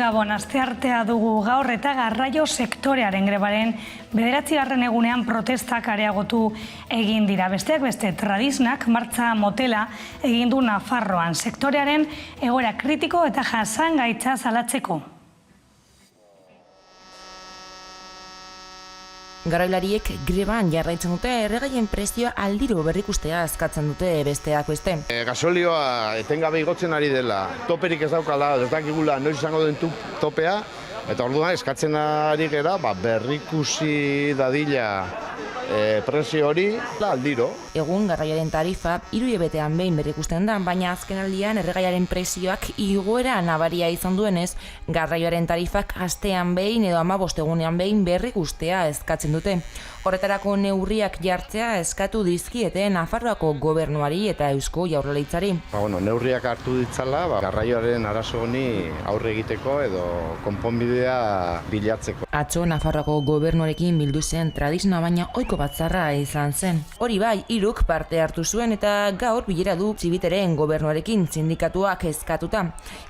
Gabon, asteartea dugu gaur eta garraio sektorearen grebaren 9. egunean protestak areagotu egin dira. Besteak beste, Tradisnak martxa motela egin du Nafarroan sektorearen egoera kritiko eta jasangaitza salatzeko. Garrailariek greban jarraitzen dute erregaien prezioa aldiro berrikustea eskatzen dute besteak beste. Gasolioa etengabe igotzen ari dela, toperik ez daukala, ez dakigula noiz izango den topea, eta orduan eskatzen ari gera berrikusi dadila prezio hori aldiro. Egun garraioaren tarifa 3 hilabetean behin berrikusten da, baina azkenaldian erregaiaren prezioak igoera nabaria izan duenez, garraioaren tarifak astean behin edo 15 egunean behin berrikustea eskatzen dute. Horretarako neurriak jartzea eskatu dizkiete Nafarroako gobernuari eta Eusko Jaurlaritzari. Neurriak hartu ditzala garraioaren arazo honi aurre egiteko edo konponbidea bilatzeko. Atzo Nafarroako gobernuarekin bildu zen Tradisna, baina ohiko batzarra izan zen. Hori bai, hiruk parte hartu zuen eta gaur bilera du Zibiteren gobernuarekin sindikatuak eskatuta.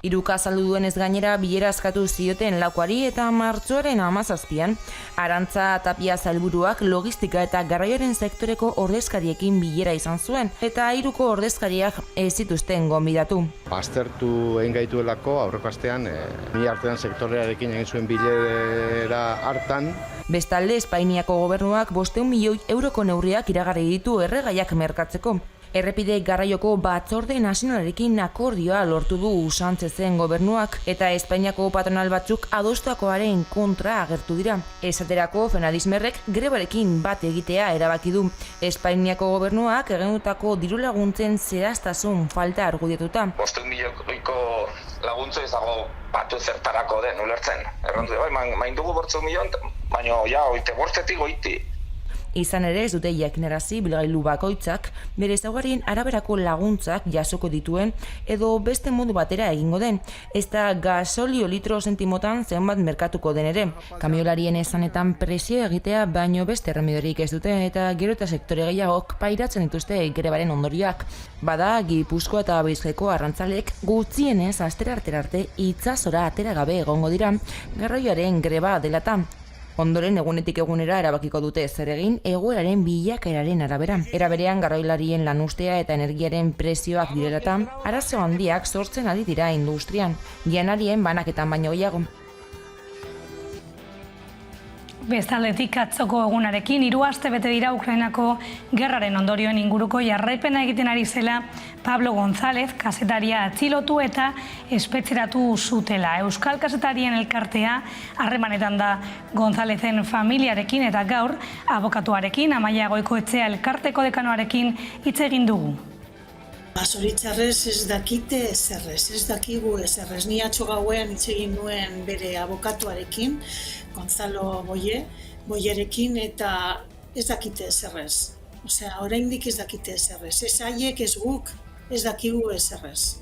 Hiruk azaldu duenez gainera bilera eskatu zioten Laukoari eta martxoaren 17an Arantza Tapia sailburuak logistika eta garraioaren sektoreko ordezkariekin bilera izan zuen eta hiruko ordezkariak ez zituzten gonbidatu. Aztertu egin gaituelako aurreko astean ni artean sektorearekin egin zuen bilera hartan. Bestalde, Espainiako gobernuak 500 milioi euroko neurriak iragarri ditu erregaiak merkatzeko. Errepide garraioko batzorde nazionalarekin akordioa lortu du Sánchezen gobernuak eta Espainiako patronal batzuk adostakoaren kontra agertu dira. Esaterako, Fenadismerrek grebarekin bat egitea erabaki du. Espainiako gobernuak eginutako dirulaguntzen zehaztasun falta argudiatuta. 500 milioiko laguntza ezago batu zertarako den, ulertzen. Errandu, main dugu 500 milion, baina oite bortzetik goiti. Izan ere ez dute jakinarazi bilgailu bakoitzak bere ezaugarrien araberako laguntzak jasoko dituen edo beste modu batera egingo den, ez da gasolio litro sentimotan zenbat merkatuko den ere. Kamiolarien esanetan presio egitea baino beste erremediorik ez dute eta gero eta sektore gehiagok pairatzen dituzte grebaren ondorioak. Bada, Gipuzkoa eta Bizkaiko arrantzaleek gutxienez astera arte itsasora atera gabe egongo dira garraioaren greba delata. Ondoren egunetik egunera erabakiko dute zer egin egoeraren bilakaeraren arabera. Era berean garrailarien lanustea eta energiaren prezioak direlata, arazo handiak sortzen ari dira industrian, janarien banaketan baino gehiago. Bestaldetik atzoko egunarekin 3 aste bete dira Ukrainako gerraren ondorioen inguruko jarraipena egiten ari zela Pablo González kazetaria atxilotu eta espetxeratu zutela. Euskal kazetarien elkartea harremanetan da Gonzálezen familiarekin eta gaur abokatuarekin Amaia Goikoetxea elkarteko dekanoarekin hitz egin dugu. Zoritxarrez ez dakite ezerrez, ez dakigu ezerrez. Ni atzo gauean hitz egin nuen bere abokatuarekin, Gonzalo Boyerekin, eta ez dakite ezerrez. Osea, oraindik ez dakite ezerrez. Ez haiek, ez guk, ez dakigu ezerrez.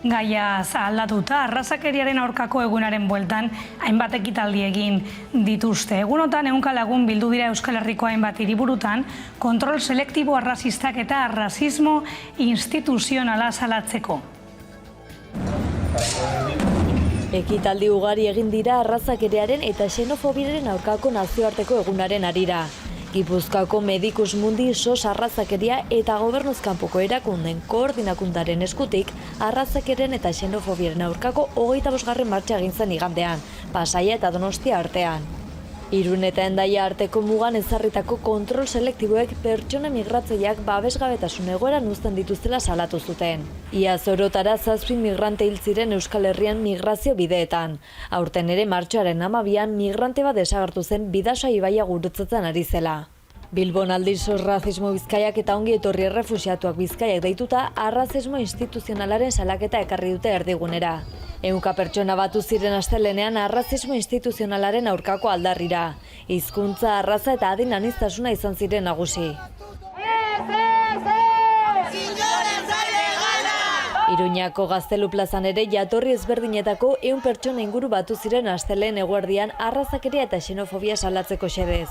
gaia aldatuta, arrazakeriaren aurkako egunaren bueltan hainbat ekitaldi egin dituzte. Egunotan ehunka lagun bildu dira Euskal Herriko hainbat hiriburutan kontrol selektibo arrazistak eta arrazismo instituzionala salatzeko. Ekitaldi ugari egin dira arrazakerearen eta xenofobiaren aurkako nazioarteko egunaren harira. Gipuzkoako Medicus Mundi SOS arrazakeria eta gobernuzkanpoko erakunden koordinakundaren eskutik arrazakeren eta xenofobiaren aurkako 25. martxa egin zen igandean, Pasaia eta Donostia artean. Irun eta Hendaia arteko mugan ezarritako kontrol selektiboek pertsona migratzaileak babesgabetasun egoeran uzten dituztela salatu zuten. Iaz orotara 7 migrante hil ziren Euskal Herrian migrazio bideetan. Aurten ere martxoaren 12an migrante bat desagertu zen Bidasoa ibaia gurutzatzen ari zela. Bilbon aldiz SOS Razismo Bizkaiak eta ongi etorri errefuxiatuak Bizkaiak deituta arrazismo instituzionalaren salaketa ekarri dute erdigunera. 100 pertsona batu ziren astelenean arrazismo instituzionalaren aurkako aldarrira. Hizkuntza, arraza eta adin aniztasuna izan ziren nagusi. Iruñako Gaztelu plazan ere jatorri ezberdinetako 100 pertsona inguru batu ziren asteleen eguerdian arrazakeria eta xenofobia salatzeko xedez.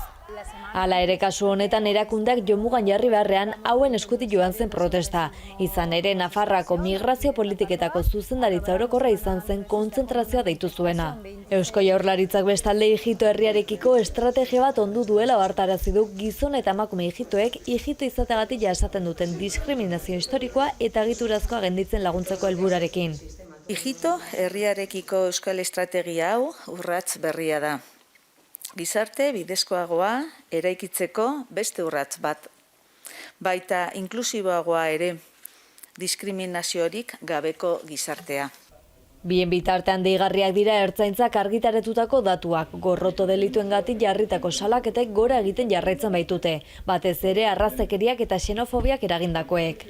Hala ere kasu honetan erakundeak jomugan jarri beharrean hauen eskutik joan zen protesta. Izan ere Nafarroako migrazio politiketako zuzendaritza orokorra izan zen kontzentrazioa deitu zuena. Eusko Jaurlaritzak bestalde ijito herriarekiko estrategia bat ondu duela ohartarazi du gizon eta emakume ijitoek ijito izateagatik jasaten duten diskriminazio historikoa eta egiturazkoa genditzen laguntzeko helburarekin. Ijito herriarekiko euskal estrategia hau urrats berria da. Gizarte bidezkoagoa eraikitzeko beste urrats bat. Baita inklusiboagoa ere, diskriminaziorik gabeko gizartea. Bien bitartean deigarriak dira ertzaintzak argitaratutako datuak, gorroto delituengatik jarritako salaketek gora egiten jarraitzen baitute, batez ere arrazakeriak eta xenofobiak eragindakoek.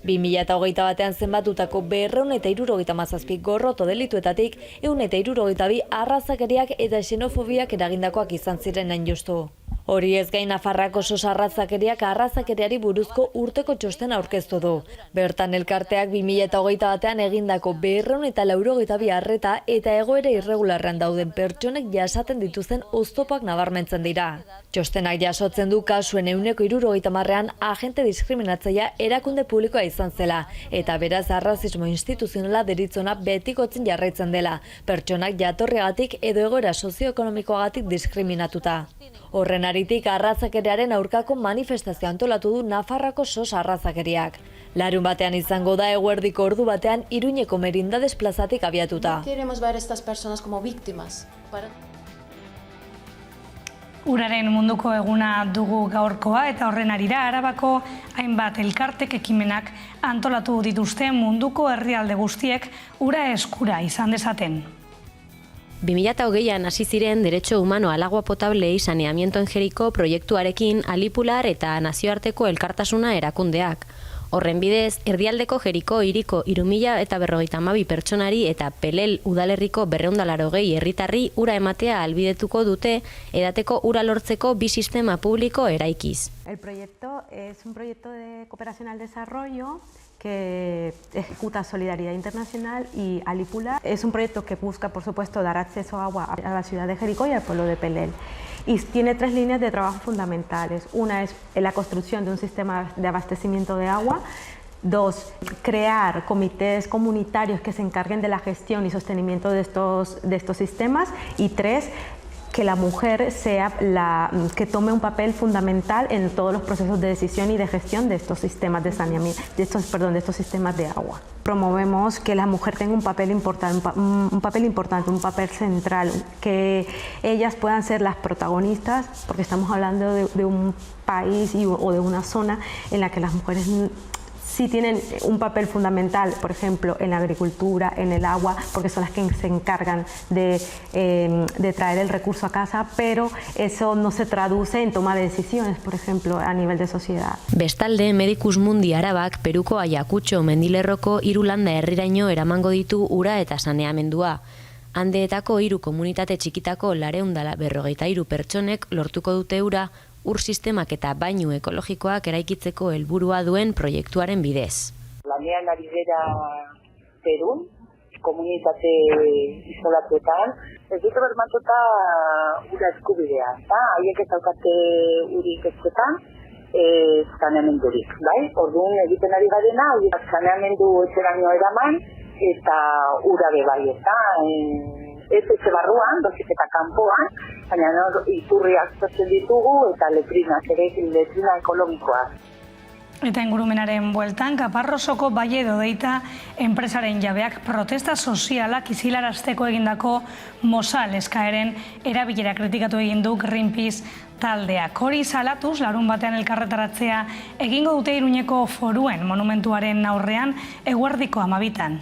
2021 batean zenbatutako 277 gorroto delituetatik 162 arrazakeriak eta xenofobiak eragindakoak izan ziren hain justu. Hori ez gain Nafarroako SOS arrazakeriak arrazakeriari buruzko urteko txostena aurkeztu du. Bertan elkarteak 2021 batean egindako 282 arreta eta egoera irregularrean dauden pertsonek jasaten dituzten oztopak nabarmentzen dira. Txostenak jasotzen du kasuen 60%an agente diskriminatzailea erakunde publikoa izan zela, eta beraz arrazismo instituzionala deritzona betikotzen jarraitzen dela, pertsonak jatorriagatik edo egoera sozioekonomikoagatik diskriminatuta. Horren aritik arrazakerearen aurkako manifestazio antolatu du Nafarroako SOS arrazakeriak. Larun batean izango da eguerdiko ordu batean Iruñeko Merindades plazatik abiatuta. Queremos ver estas personas como víctimas. Uraren munduko eguna dugu gaurkoa eta horren arira Arabako hainbat elkartek ekimenak antolatu dituzte munduko herrialde guztiek ura eskura izan dezaten. 2020an hasi ziren Derecho Humano al Agua Potable y Saneamiento en Jeriko proiektuarekin Alipular eta nazioarteko elkartasuna erakundeak. Horren bidez, erdialdeko Jeriko hiriko 3052 pertsonari eta Pelel udalerriko 280 herritarri ura ematea ahalbidetuko dute edateko ura lortzeko bi sistema publiko eraikiz. El proyecto es un proyecto de cooperación al desarrollo que ejecuta Solidaridad Internacional y Alipular. Es un proyecto que busca, por supuesto, dar acceso a agua a la ciudad de Jericó y al pueblo de Pelel. Y tiene 3 líneas de trabajo fundamentales. Una es la construcción de un sistema de abastecimiento de agua. 2, crear comités comunitarios que se encarguen de la gestión y sostenimiento de estos sistemas. Y 3, que la mujer sea que tome un papel fundamental en todos los procesos de decisión y de gestión de estos sistemas de saneamiento, de estos sistemas de agua. Promovemos que la mujer tenga un papel importante, un papel central, que ellas puedan ser las protagonistas, porque estamos hablando de un país o de una zona en la que las mujeres sí tienen un papel fundamental, por ejemplo, en la agricultura, en el agua, porque son las que se encargan de traer el recurso a casa, pero eso no se traduce en toma de decisiones, por ejemplo, a nivel de sociedad. Bestalde, Medicus Mundi Arabak Peruko Ayacucho mendilerroko 3 landa herriraino eramango ditu ura eta saneamendua. Handeetako 3 komunitate txikitako 453 pertsonek lortuko dute ura, ur sistemak eta bainu ekologikoak eraikitzeko helburua duen proiektuaren bidez. Lanean ari dira Perun, komunitate isolatuetan, ez dute bermatuta ura eskubidea, eta haiek ez daukate urik etxetan, saneamendurik, bai? Orduan egiten ari garena, saneamendu etxeraino eraman, eta ura be bai, eta ez etxe barruan, dozik eta kanpoan, baina iturriak zotzen ditugu, eta letrina ekologikoak. Eta ingurumenaren bueltan, Kaparrosoko Baie edo Deita enpresaren jabeak protesta sozialak izilarazteko egindako Mosal eskaeren erabilera kritikatu egin du Greenpeace taldeak. Hori salatuz, larun batean elkarretaratzea egingo dute Iruñeko Foruen monumentuaren aurrean eguerdiko 12:00.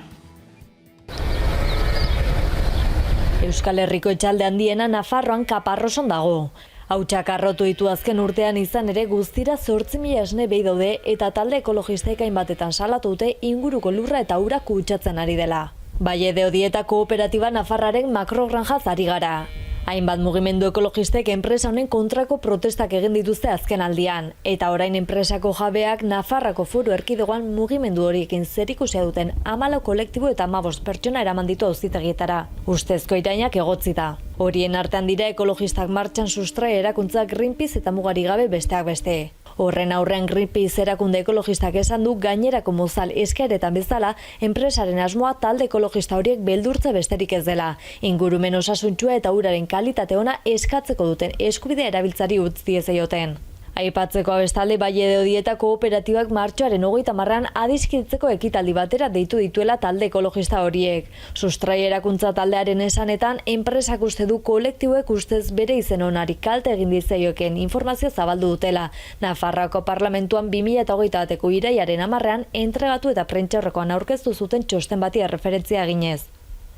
Euskal Herriko etxalde handiena Nafarroan Kaparroson dago. Hautsak arrotu ditu azken urtean izan ere guztira 8.000 esne behi daude eta talde ekologistaik hainbatetan salatu dute inguruko lurra eta ura kutsatzen ari dela. Baie de Odieta kooperatiba Nafarraren makrogranjaz ari gara. Hainbat mugimendu ekologistek enpresa honen kontrako protestak egin dituzte azken aldian, eta orain enpresako jabeak Nafarrako Foru Erkidegoan mugimendu horiekin zerikusia duten 14 kolektibo eta 15 pertsona eraman ditu auzitegietara. Ustezko irainak egotzi da. Horien artean dira ekologistak martxan sustrai erakuntza Greenpeace eta mugari gabe besteak beste. Horren aurrean Greenpeace erakunde ekologistak esan du gainerako Mosal eskaeretan bezala, enpresaren asmoa talde ekologista horiek beldurtze besterik ez dela. Ingurumen osasuntsua eta uraren kalitate ona eskatzeko duten eskubidea erabiltzari utz diezaioten. Aipatzeko bestalde Baie de Odieta kooperatibak martxoaren 30an adiskidetzeko ekitaldi batera deitu dituela talde ekologista horiek. Sustrai erakuntza taldearen esanetan, enpresak uste du kolektiboek ustez bere izen onari kalte egin dizaioken informazio zabaldu dutela. Nafarroako parlamentuan 2021ko irailaren 10ean entregatu eta prentsaurrekoan aurkeztu zuten txosten bati erreferentzia eginez.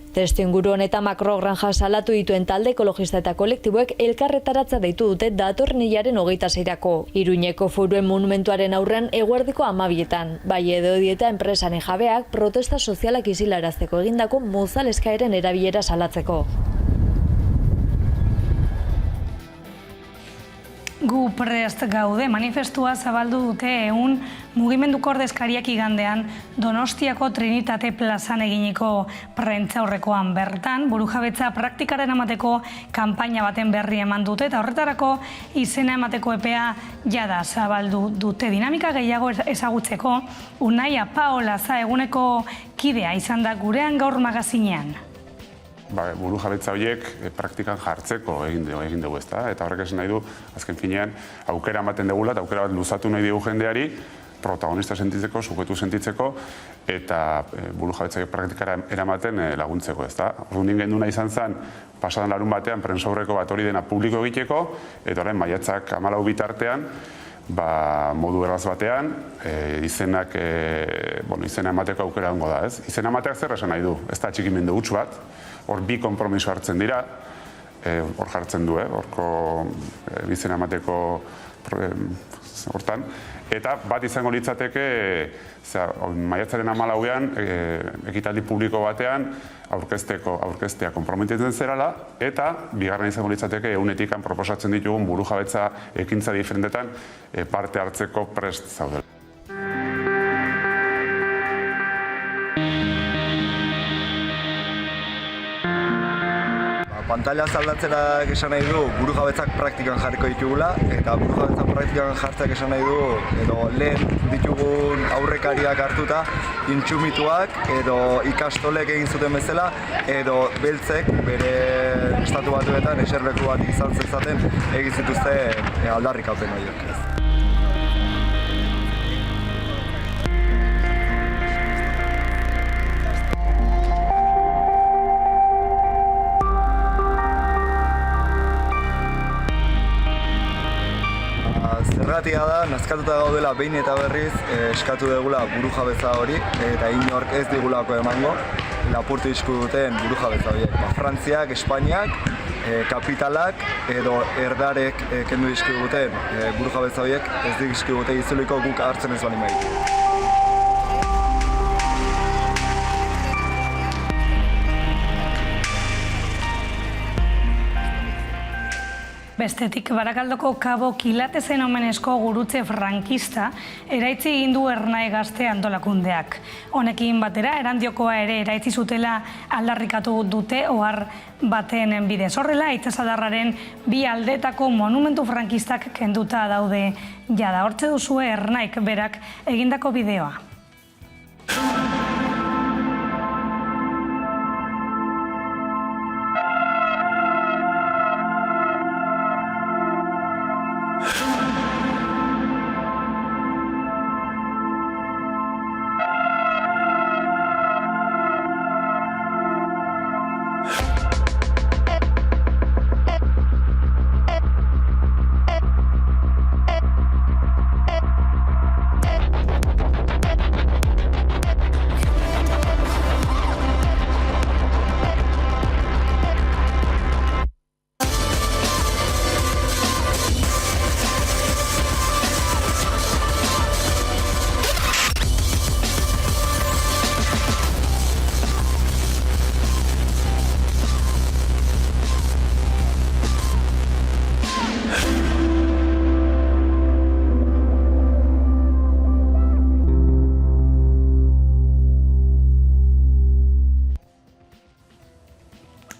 Testuinguru honetan makrogranja salatu dituen talde ekologista eta kolektiboek elkarretaratza deitu dute datorren hilaren 26erako. Iruñeko Foruen monumentuaren aurrean eguerdiko 12:00. Baie de Odieta enpresaren jabeak protesta sozialak izilarazteko egindako Mosal eskaeren erabilera salatzeko. Gu prest gaude, manifestua zabaldu dute egun mugimenduko ordezkariak igandean Donostiako Trinitate plazan eginiko prentsaurrekoan bertan, burujabetza praktikaren emateko kanpaina baten berri eman dute eta horretarako izena emateko epea jada zabaldu dute. Dinamika gehiago ezagutzeko, Unai Apaolaza eguneko kidea izan da gurean gaur magazinean. Burujabetza horiek praktikan jartzeko egin dugu ezta, eta horrek esan nahi du, azken finean, aukera ematen dugula eta aukera bat luzatu nahi dugu jendeari, protagonista sentitzeko, sujetu sentitzeko, eta burujabetza praktikara eramaten laguntzeko ezta. Orduan gendu nahi izan zen, pasadan larun batean, prentsaurreko bat hori dena publiko egiteko, eta orain maiatzak 14 bitartean, modu erraz batean, izena emateko aukera hongo da, ez? Izena emateak zer esan nahi du, ez da txikimendu huts bat, hor 2 konpromiso hartzen dira, hor jartzen du, horko izena emateko hortan, eta bat izango litzateke, maiatzaren 14ean, ekitaldi publiko batean, aurkeztea konprometitzen zerala, eta bigarren izango litzateke egunetikan proposatzen ditugun burujabetza ekintza diferentetan parte hartzeko prest zaudela. Pantalla aldatzera esan nahi du burujabetzak praktikan jarriko ditugula, eta burujabetzak praktikan jartzeak esan nahi du edo lehen ditugun aurrekariak hartuta intsumituak edo ikastolek egin zuten bezala edo beltzek bere estatu batuetan eserleku bat izan zezaten egin zituzte aldarrikapen horiek. Zergatia da, nazkatuta gaudela behin eta berriz eskatu dugula burujabetza hori eta inork ez digulako emango lapurtu dizku duten burujabetza horiek. Frantziak, Espainiak, kapitalak edo erdarek kendu dizku duten burujabetza horiek ez dizku dute itzuliko guk hartzen ez bali maitu. Bestetik, Barakaldoko Kabo Kilatezen omenezko gurutze frankista eraitzi egin du Ernai Gazte antolakundeak. Honekin batera, Erandiokoa ere eraitzi zutela aldarrikatu dute ohar baten bidez. Horrela, itsasadarraren bi aldetako monumentu frankistak kenduta daude jada. Hortze duzue Ernaik berak egindako bideoa.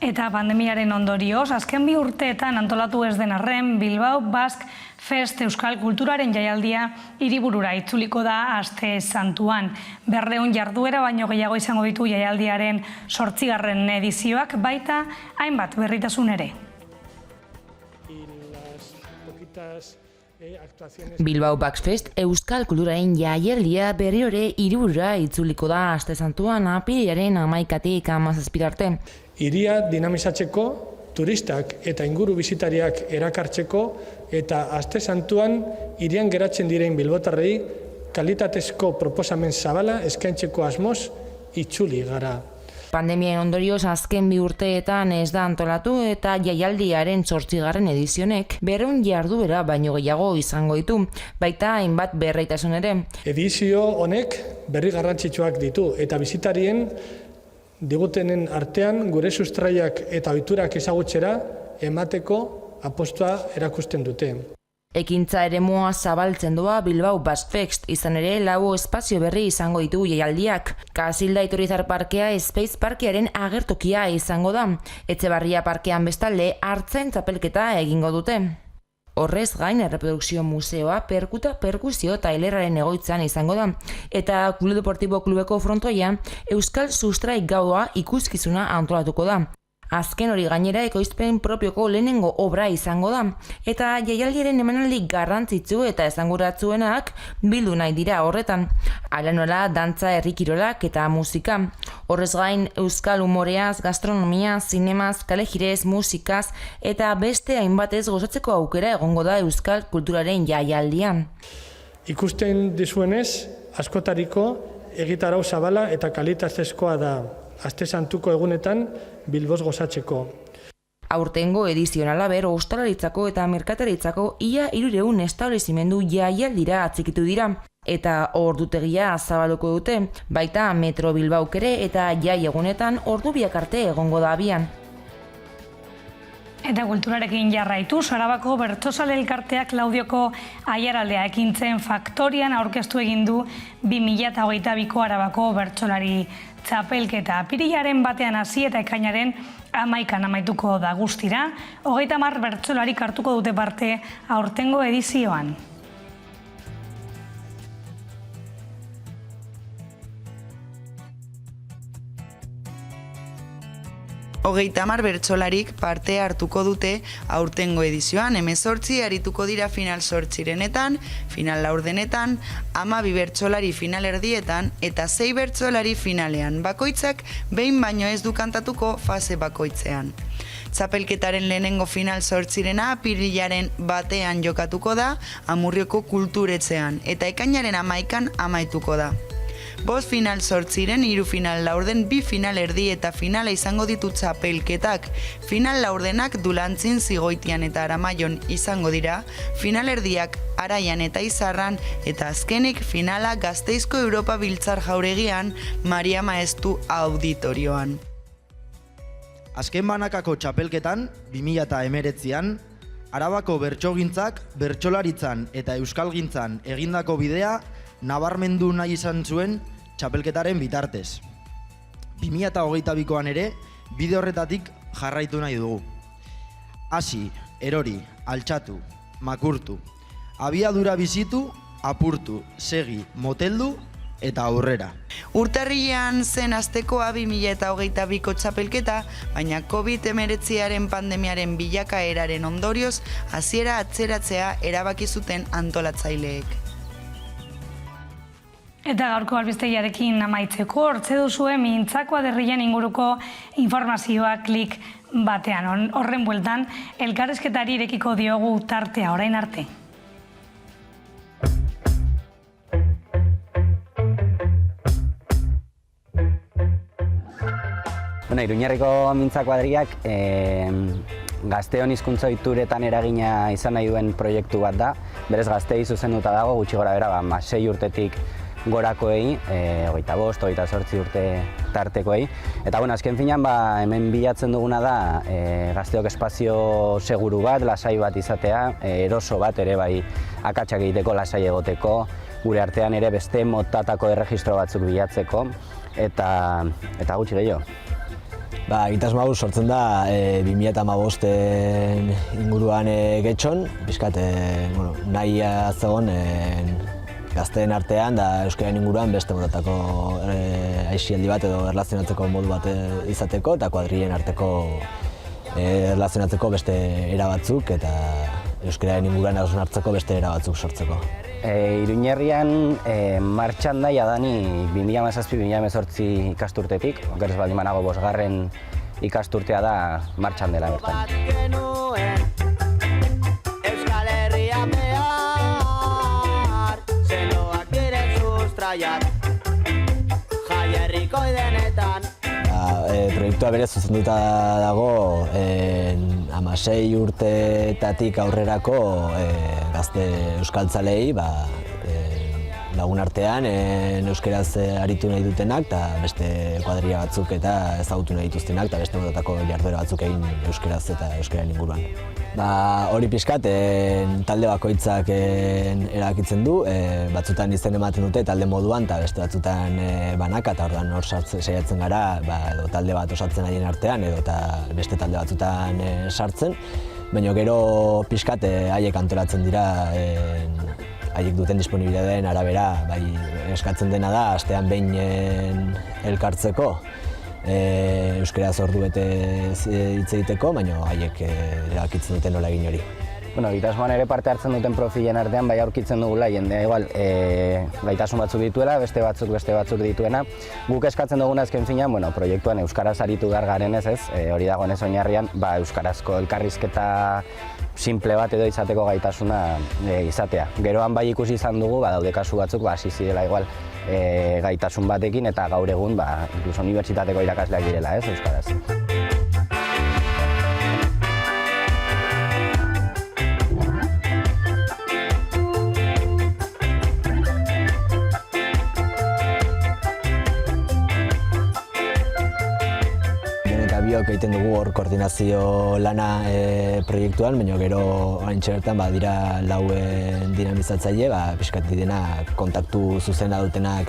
Eta pandemiaren ondorioz, azken 2 urteetan antolatu ez den arren, Bilbao Basque Fest Euskal Kulturaren jaialdia hiriburura itzuliko da aste santuan. 200 jarduera baino gehiago izango ditu jaialdiaren 8. edizioak, baita hainbat berritasun ere. Bilbao Basque Fest Euskal Kulturaren jaialdia berriore hiriburura itzuliko da aste santuan apirilaren 11-tik 17 arte. Hiria dinamizatzeko, turistak eta inguru bisitariak erakartzeko eta aste santuan hirian geratzen diren bilbotarrei kalitatezko proposamen zabala eskaintzeko asmoz itzuli gara. Pandemien ondorioz azken 2 urteetan ez da antolatu eta jaialdiaren 8. edizionek 200 jarduera baino gehiago izango ditu, baita hainbat berritasun ere. Edizio honek berri garrantzitsuak ditu eta bisitarien digutenen artean gure sustraiak eta ohiturak ezagutzera emateko apostua erakusten dute. Ekintza eremua zabaltzen doa Bilbao Basque Fest, izan ere 4 espazio berri izango ditu jaialdiak. Casilda Itorizar Parkea Space Parkearen agertokia izango da. Etxebarria Parkean bestalde Artzain txapelketa egingo dute. Horrez gain, erreprodukzio museoa perkusio tailerraren egoitzan izango da. Eta Club Deportibo Klubeko frontoia Euskal Sustrai gaua ikuskizuna antolatuko da. Azken hori gainera ekoizpen propioko lehenengo obra izango da. Eta jaialdiaren emanaldi garrantzitsu eta esanguratsuenak bildu nahi dira horretan. Hala nola, dantza, herrikirolak eta musika. Horrez gain, euskal humoreaz, gastronomia, zinemaz, kalejirez, musikaz eta beste hainbatez gozatzeko aukera egongo da euskal kulturaren jaialdian. Ikusten dizuenez, askotariko egitarau zabala eta kalitatezkoa da. Aste santuko egunetan Bilboz gozatzeko. Aurtengo edizioan halaber, ostalaritzako eta merkataritzako ia 300 establezimendu jaialdira atxikitu dira. Eta ordutegia zabaluko dute, baita Metro Bilbauk ere eta jai egunetan ordu biak arte egongo da abian. Eta kulturarekin jarraitu, Arabako Bertsozale Elkarteak Laudioko Aiaraldea ekintzen faktorian aurkeztu egin du 2022ko Arabako Bertsolari txapelketa. Apirilaren batean hasi eta ekainaren 11an amaituko da guztira. 30 bertsolarik hartuko dute parte aurtengo edizioan. Hogeita hamar bertsolarik parte hartuko dute aurtengo edizioan, 18 arituko dira final 8renetan, final 4denetan, 12 bertsolari final erdietan eta 6 bertsolari finalean, bakoitzak behin baino ez du kantatuko fase bakoitzean. Txapelketaren lehenengo final 8rena apirilaren batean jokatuko da Amurrioko kulturetxean eta ekainaren 11an amaituko da. 5 final 8 3 final 4 2 final erdi eta finala izango ditu txapelketak. Final 4denak Dulantzin, Zigoitian eta Aramaion izango dira, final erdiak Araian eta Izarran eta azkenik finala Gasteizko Europa Biltzar Jauregian Maria Maestu auditorioan. Azken banakako txapelketan, 2019an, Arabako bertsogintzak, bertsolaritzan eta euskalgintzan egindako bidea nabarmendu nahi izan zuen txapelketaren bitartez. 2022an ere, bide horretatik jarraitu nahi dugu. Hasi, erori, altxatu, makurtu, abiadura bizitu, apurtu, segi, moteldu eta aurrera. Urtarrilean zen astekoa 2022ko txapelketa, baina COVID-19 pandemiaren bilakaeraren ondorioz hasiera atzeratzea erabaki zuten antolatzaileek. Eta gaurko albistegiarekin amaitzeko, hortze duzue Mintzakoa Derrian inguruko informazioa klik batean. Horren bueltan, elkarrizketari irekiko diogu tartea orain arte. Iruñerriko Mintzakoa Derriak gazteon hizkuntza ohituretan eragina izan nahi duen proiektu bat da. Berez gazteei zuzenduta dago, gutxi gora bera, 6 urtetik gorakoei, 25, 28 urte tartekoei. Eta azken finean hemen bilatzen duguna da gazteok espazio seguru bat, lasai bat izatea, eroso bat ere bai akatsak egiteko, lasai egoteko, gure artean ere beste motatako erregistro batzuk bilatzeko, eta gutxi gehiago. Egitasmo hau sortzen da 2015 inguruan getxon, bizkat nahi zegoen gazteen artean da euskararen inguruan beste motatako aisialdi bat edo erlazionatzeko modu bat izateko eta kuadrilen arteko erlazionatzeko beste era batzuk eta euskararen inguruan hausnartzeko beste era batzuk sortzeko. Iruñerrian martxan da jadani 2017-2018 ikasturtetik, okerez baldin banago 5. ikasturtea da martxan dela bertan. Euskal Herria behar, zeloak diren sustraiat, jaierriko denetan. Proiektua berez zuzenduta dago 16 urteetatik aurrerako gazte euskaltzalei lagun artean euskeraz aritu nahi dutenak eta beste kuadrilla batzuk eta ezagutu nahi dituztenak eta beste motatako jarduera batzuk egin euskeraz eta euskararen inguruan. Hori pixkat talde bakoitzak erabakitzen du, batzutan izen ematen dute talde moduan eta beste batzutan banaka eta orduan hor saiatzen gara edo talde bat osatzen haien artean edo beste talde batzutan sartzen, baina gero pixkat haiek antolatzen dira haiek duten disponibilitateen arabera, eskatzen dena da astean behin elkartzeko euskeraz ordu bete hitz egiteko, baina haiek erabakitzen duten nola egin hori. Egitasmoan ere parte hartzen duten profilen artean bai aurkitzen dugula jendea gaitasun batzuk dituela, beste batzuk dituena. Guk eskatzen duguna azken finean, proiektuan euskaraz aritu behar garenez ez, hori dagoenez oinarrian, euskarazko elkarrizketa simple bat edo izateko gaitasuna izatea. Geroan bai ikusi izan dugu, daude kasu batzuk hasi zirela igual gaitasun batekin eta gaur egun inkluso unibertsitateko irakasleak direla ez, euskaraz. Biok egiten dugu hor koordinazio lana proiektuan, baina gero oraintxe bertan dira 4 dinamizatzaile, pixkat didena kontaktu zuzena dutenak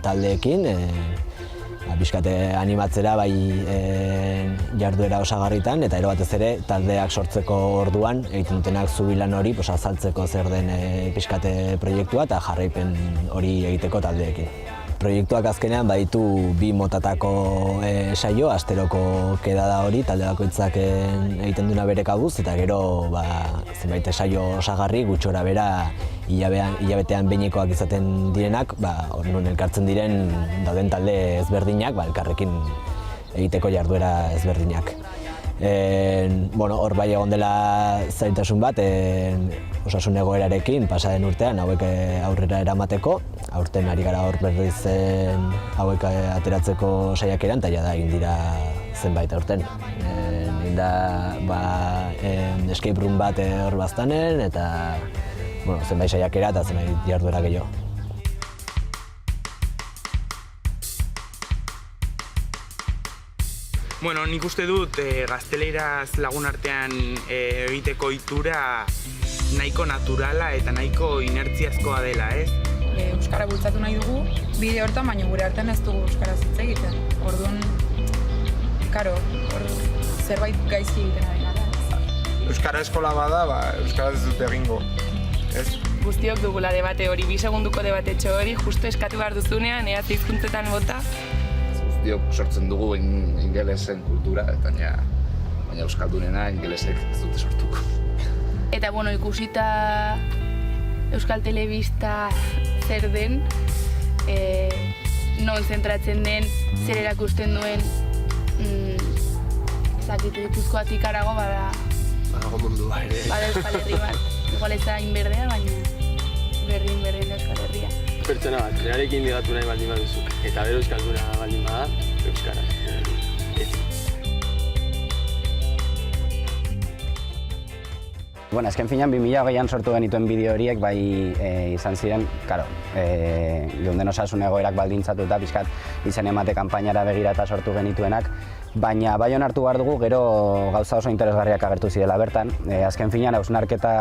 taldeekin, pixkat animatzera jarduera osagarritan, eta ero batez ere taldeak sortzeko orduan egiten dutenak zubilan hori azaltzeko zer den pixkat proiektua eta jarraipen hori egiteko taldeekin. Proiektuak azkenean baditu 2 motatako saio, asteroko kedada hori, talde bakoitzak egiten duna bere kabuz, eta gero zenbait saio osagarri gutxora bera hilabetean behinekoak izaten direnak, non elkartzen diren dauden talde ezberdinak, elkarrekin egiteko jarduera ezberdinak. Hor bai egon dela zailtasun bat, osasun egoerarekin pasaden urtean hauek aurrera eramateko, aurten ari gara hor berriz hauek ateratzeko saiakeran eta jada egin dira zenbait aurten. Egin da escape room bat hor baztanen eta zenbait saiakera eta zenbait jarduera gehiago. Bueno, nik uste dut gazteleiraz lagun artean egiteko ohitura nahiko naturala eta nahiko inertziazkoa dela, ez? Euskara bultzatu nahi dugu, bide hortan, baina gure artean ez dugu euskaraz hitz egiten. Orduan, zerbait gaizki egiten ari gara. Euskara eskola bada, euskaraz ez dut egingo, ez? Guztiok dugula debate hori, 2 segundoko debatetxo hori, justu eskatu behar duzunean, ea hizkuntzetan bota. Guztiok sortzen dugu ingelesen kultura, eta baina euskaldunena ingelesek ez dute sortuko. Eta, bueno, ikusita Euskal Telebista zer den, non zentratzen den, zer erakusten duen, zakitu Gipuzkoatik harago bada... Badago mundua ere. Bada Euskal Herri bat. Igual ez da inberdea, baina berdin da Euskal Herria. Pertsona bat, berarekin ligatu nahi baldin baduzu, eta bero euskalduna baldin bada, euskara. Bueno, azken finean 2020an sortu genituen bideo horiek bai izan ziren, geunden osasun egoerak baldintzatuta pixkat izen emate kanpainara begira eta sortu genituenak, baina bai onartu behar dugu gero gauza oso interesgarriak agertu zirela bertan. Azken finean hausnarketa,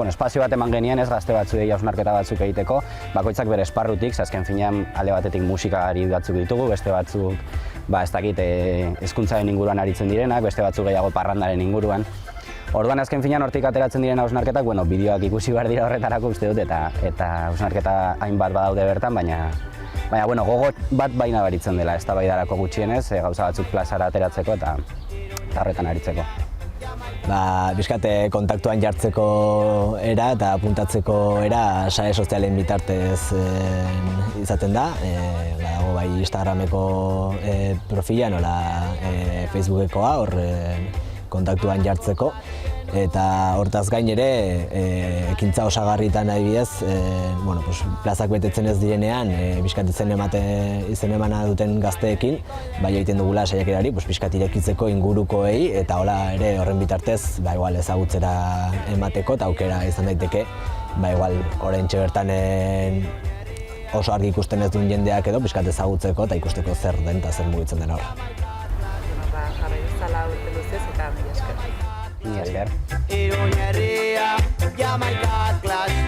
espazio bat eman genien ez gazte batzuei hausnarketa batzuk egiteko, bakoitzak bere esparrutik, azken finean alde batetik musikari batzuk ditugu, beste batzuk ez dakit hezkuntzaren inguruan aritzen direnak, beste batzuk gehiago parrandaren inguruan. Orduan azken finean hortik ateratzen diren hausnarketak, bideoak ikusi behar dira horretarako uste dut eta hausnarketa hainbat badaude bertan, baina gogo bat baina baritzen dela, eztabaidarako gutxienez, gauza batzuk plazara ateratzeko eta horretan aritzeko. Bizkate kontaktuan jartzeko era eta apuntatzeko era sare sozialen bitartez izaten da. Dago bai Instagrameko profila, nola Facebookekoa, hor kontaktuan jartzeko. Eta hortaz gain ere, ekintza osagarritan adibidez, plazak betetzen ez direnean, bizkat izen emana duten gazteekin, bai egiten dugula saiakerari, bizkat irekitzeko ingurukoei, eta hola ere horren bitartez, igual ezagutzera emateko, eta aukera izan daiteke, igual oraintxe bertan oso argi ikusten ez duen jendeak edo, bizkat ezagutzeko eta ikusteko zer den eta zer mugitzen den hor. Jarrai bezala urte luzez eta mila esker. Mila esker. Iruin herria, Jamaica Clash.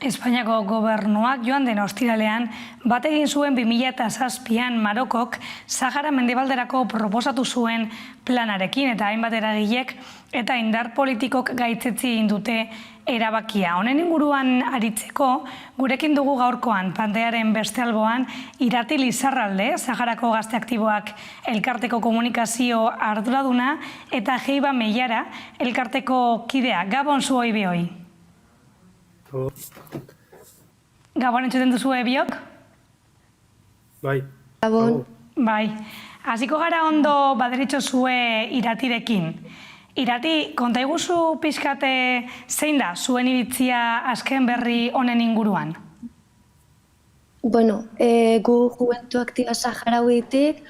Espainiako gobernuak joan den ostiralean bat egin zuen 2007an Marokok Sahara mendebalderako proposatu zuen planarekin eta hainbat eragilek eta indar politikok gaitzetsi egin dute erabakia. Honen inguruan aritzeko, gurekin dugu gaurkoan pantearen beste alboan Irati Lizarralde, Saharako Gazte Aktiboak elkarteko komunikazio arduraduna eta Heiba Meiara elkarteko kidea. Gabon zuoi bihoi. Gabon entzuten duzu biok? Bai. Gabon. Bai. Hasiko gara ondo baderitxo zue Iratirekin. Irati, konta iguzu pixkate zein da zuen iritzia azken berri honen inguruan? Bueno, gu Juventud Aktiba Saharauitik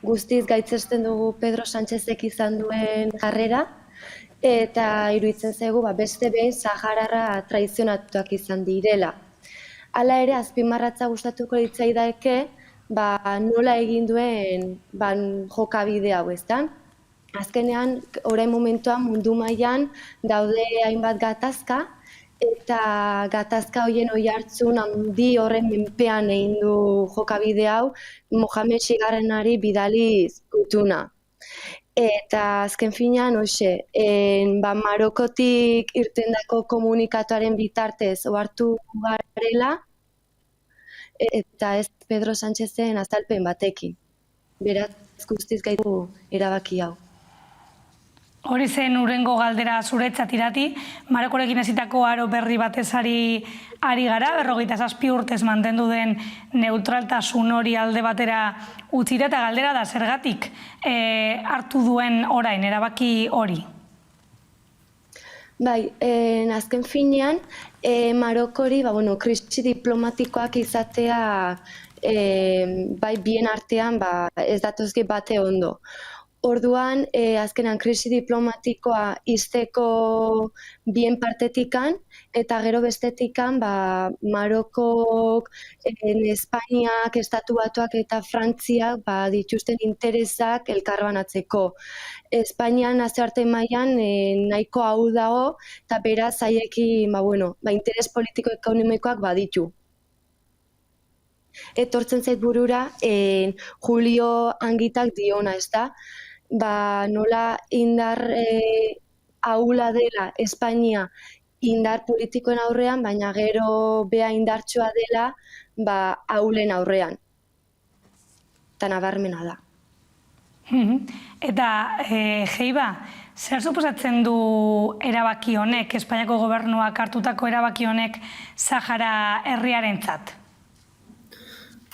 guztiz gaitzesten dugu Pedro Sánchezek izan duen jarrera, eta iruditzen zaigu beste behin Saharara traizionatuak izan direla. Hala ere, azpimarratza gustatuko litzaidake nola egin duen jokabide hau, ezta? Azkenean, orain momentuan mundu mailan daude hainbat gatazka, eta gatazka horien oihartzun handi horren menpean egin du jokabide hau Mohamed VIgarrenari bidaliz gutuna. Eta azken finean, Marokotik irtendako komunikatuaren bitartez ohartu garela, eta ez Pedro Sánchezen azalpen batekin. Beraz, guztiz gaitu erabaki hau. Hori zen hurrengo galdera zuretzat Irati, Marokorekin hasitako aro berri batez ari gara, 27 urtez mantendu den neutraltasun hori alde batera utzita eta galdera da zergatik hartu duen orain erabaki hori. Bai, azken finean, Marokori krisi diplomatikoak izatea bien artean ez datozke bate ondo. Orduan, azkenan krisi diplomatikoa izteko bien partetikan, eta gero bestetikan Marokok, Espainiak, Estatu Batuak eta Frantziak dituzten interesak elkarbanatzeko. Espainian nazioarte mailan nahiko hau dago, eta beraz haiekin interes politiko-ekonomikoak baditu. Etortzen zait burura, Julio Angitak diona, ezta? Nola indar ahula dela Espainia indar politikoen aurrean, baina gero bea indartsua dela ahulen aurrean. Eta nabarmena da. Eta, Jeiba, zer suposatzen du erabaki honek, Espainiako gobernuak hartutako erabaki honek Sahara herriarentzat?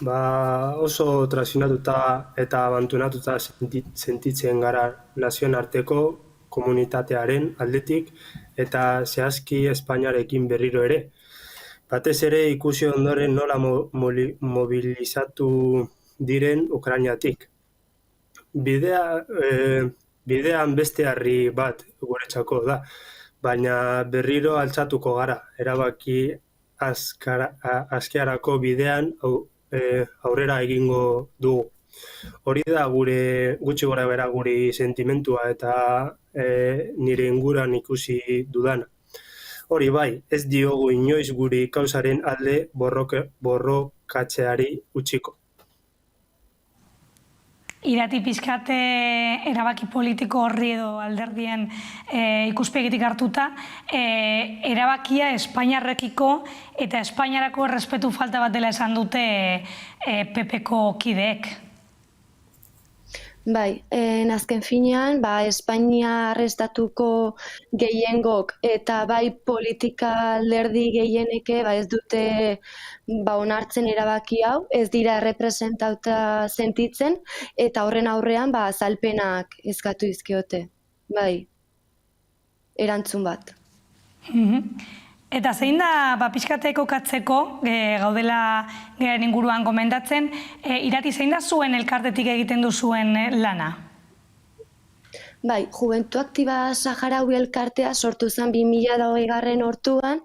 Oso trazionatuta eta abandonatuta sentitzen gara nazioen arteko komunitatearen aldetik eta zehazki Espainiarekin berriro ere. Batez ere ikusi ondoren nola mobilizatu diren Ukrainatik. Bidean beste harri bat guretzako da, baina berriro altxatuko gara, erabaki azkarako bidean aurrera egingo dugu. Hori da gutxi gora bera guri sentimentua eta nire inguran ikusi dudana. Hori bai, ez diogu inoiz guri kausaren alde borrokatzeari utziko. Irati pixkate erabaki politiko horri edo alderdien ikuspegitik hartuta, erabakia Espainiarrekiko eta Espainiarako errespetu falta bat dela esan dute PP-ko kideek. Bai, azken finean, Espainia estatuko gehiengok eta bai politika alderdi gehieneke ez dute onartzen erabaki hau, ez dira errepresentauta sentitzen, eta horren aurrean azalpenak eskatu dizkiote. Bai, erantzun bat. Eta zein da pixkateko katzeko, gaudela geren inguruan gomendatzen, Irati, zein da zuen elkartetik egiten duzuen lana? Bai, Juventu Aktiba Saharaui elkartea sortu zen 2020 urtean,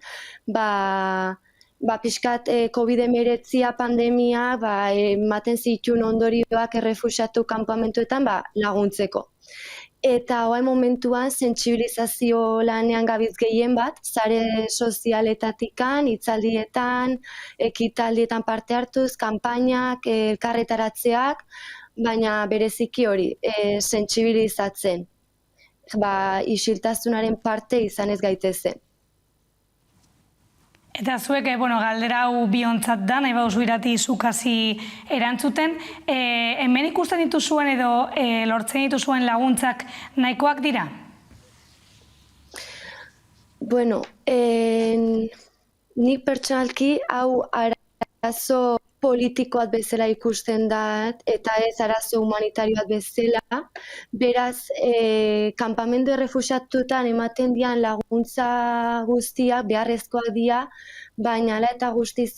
pixkat COVID-19 pandemia ematen zituen ondorioak errefuxiatu kanpamentuetan laguntzeko. Eta hoa momentuan sentsibilizazio lanean gabiz gehien bat, sare sozialetatikan, hitzaldietan, ekitaldietan parte hartuz, kanpainak, elkarretaratzeak, baina bereziki hori, sentsibilizatzen, isiltasunaren parte izan ez gaitezen. Eta zuek, galdera hau biontzat da, nahi bauzu Irati zukasi erantzuten. Hemen ikusten dituzuen edo lortzen dituzuen laguntzak nahikoak dira? Nik pertsonalki hau arazo politikoat bezala ikusten da, eta ez arazo humanitarioat bezala. Beraz, kanpamendu errefuxiatuetan ematen dian laguntza guztiak beharrezkoak dira, baina hala eta guztiz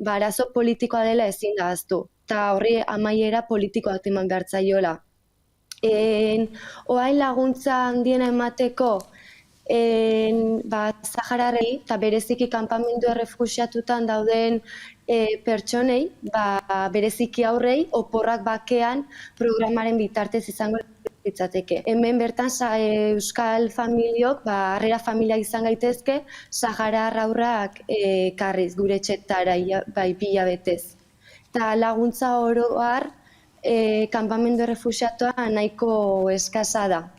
arazo politikoa dela ezin da ahaztu. Eta horri amaiera politikoak eman behar zaiola. Orain laguntza handiena emateko Sahararrei eta bereziki kanpamendu errefuxiatutan dauden pertsonei, bereziki aurrei, oporrak bakean programaren bitartez izango litzateke. Hemen bertan euskal familiok, harrera familia izan gaitezke, Saharar aurrak karriz gure etxetara bila betez. Eta laguntza oro har, kanpamendu errefuxiatua nahiko eskasa da.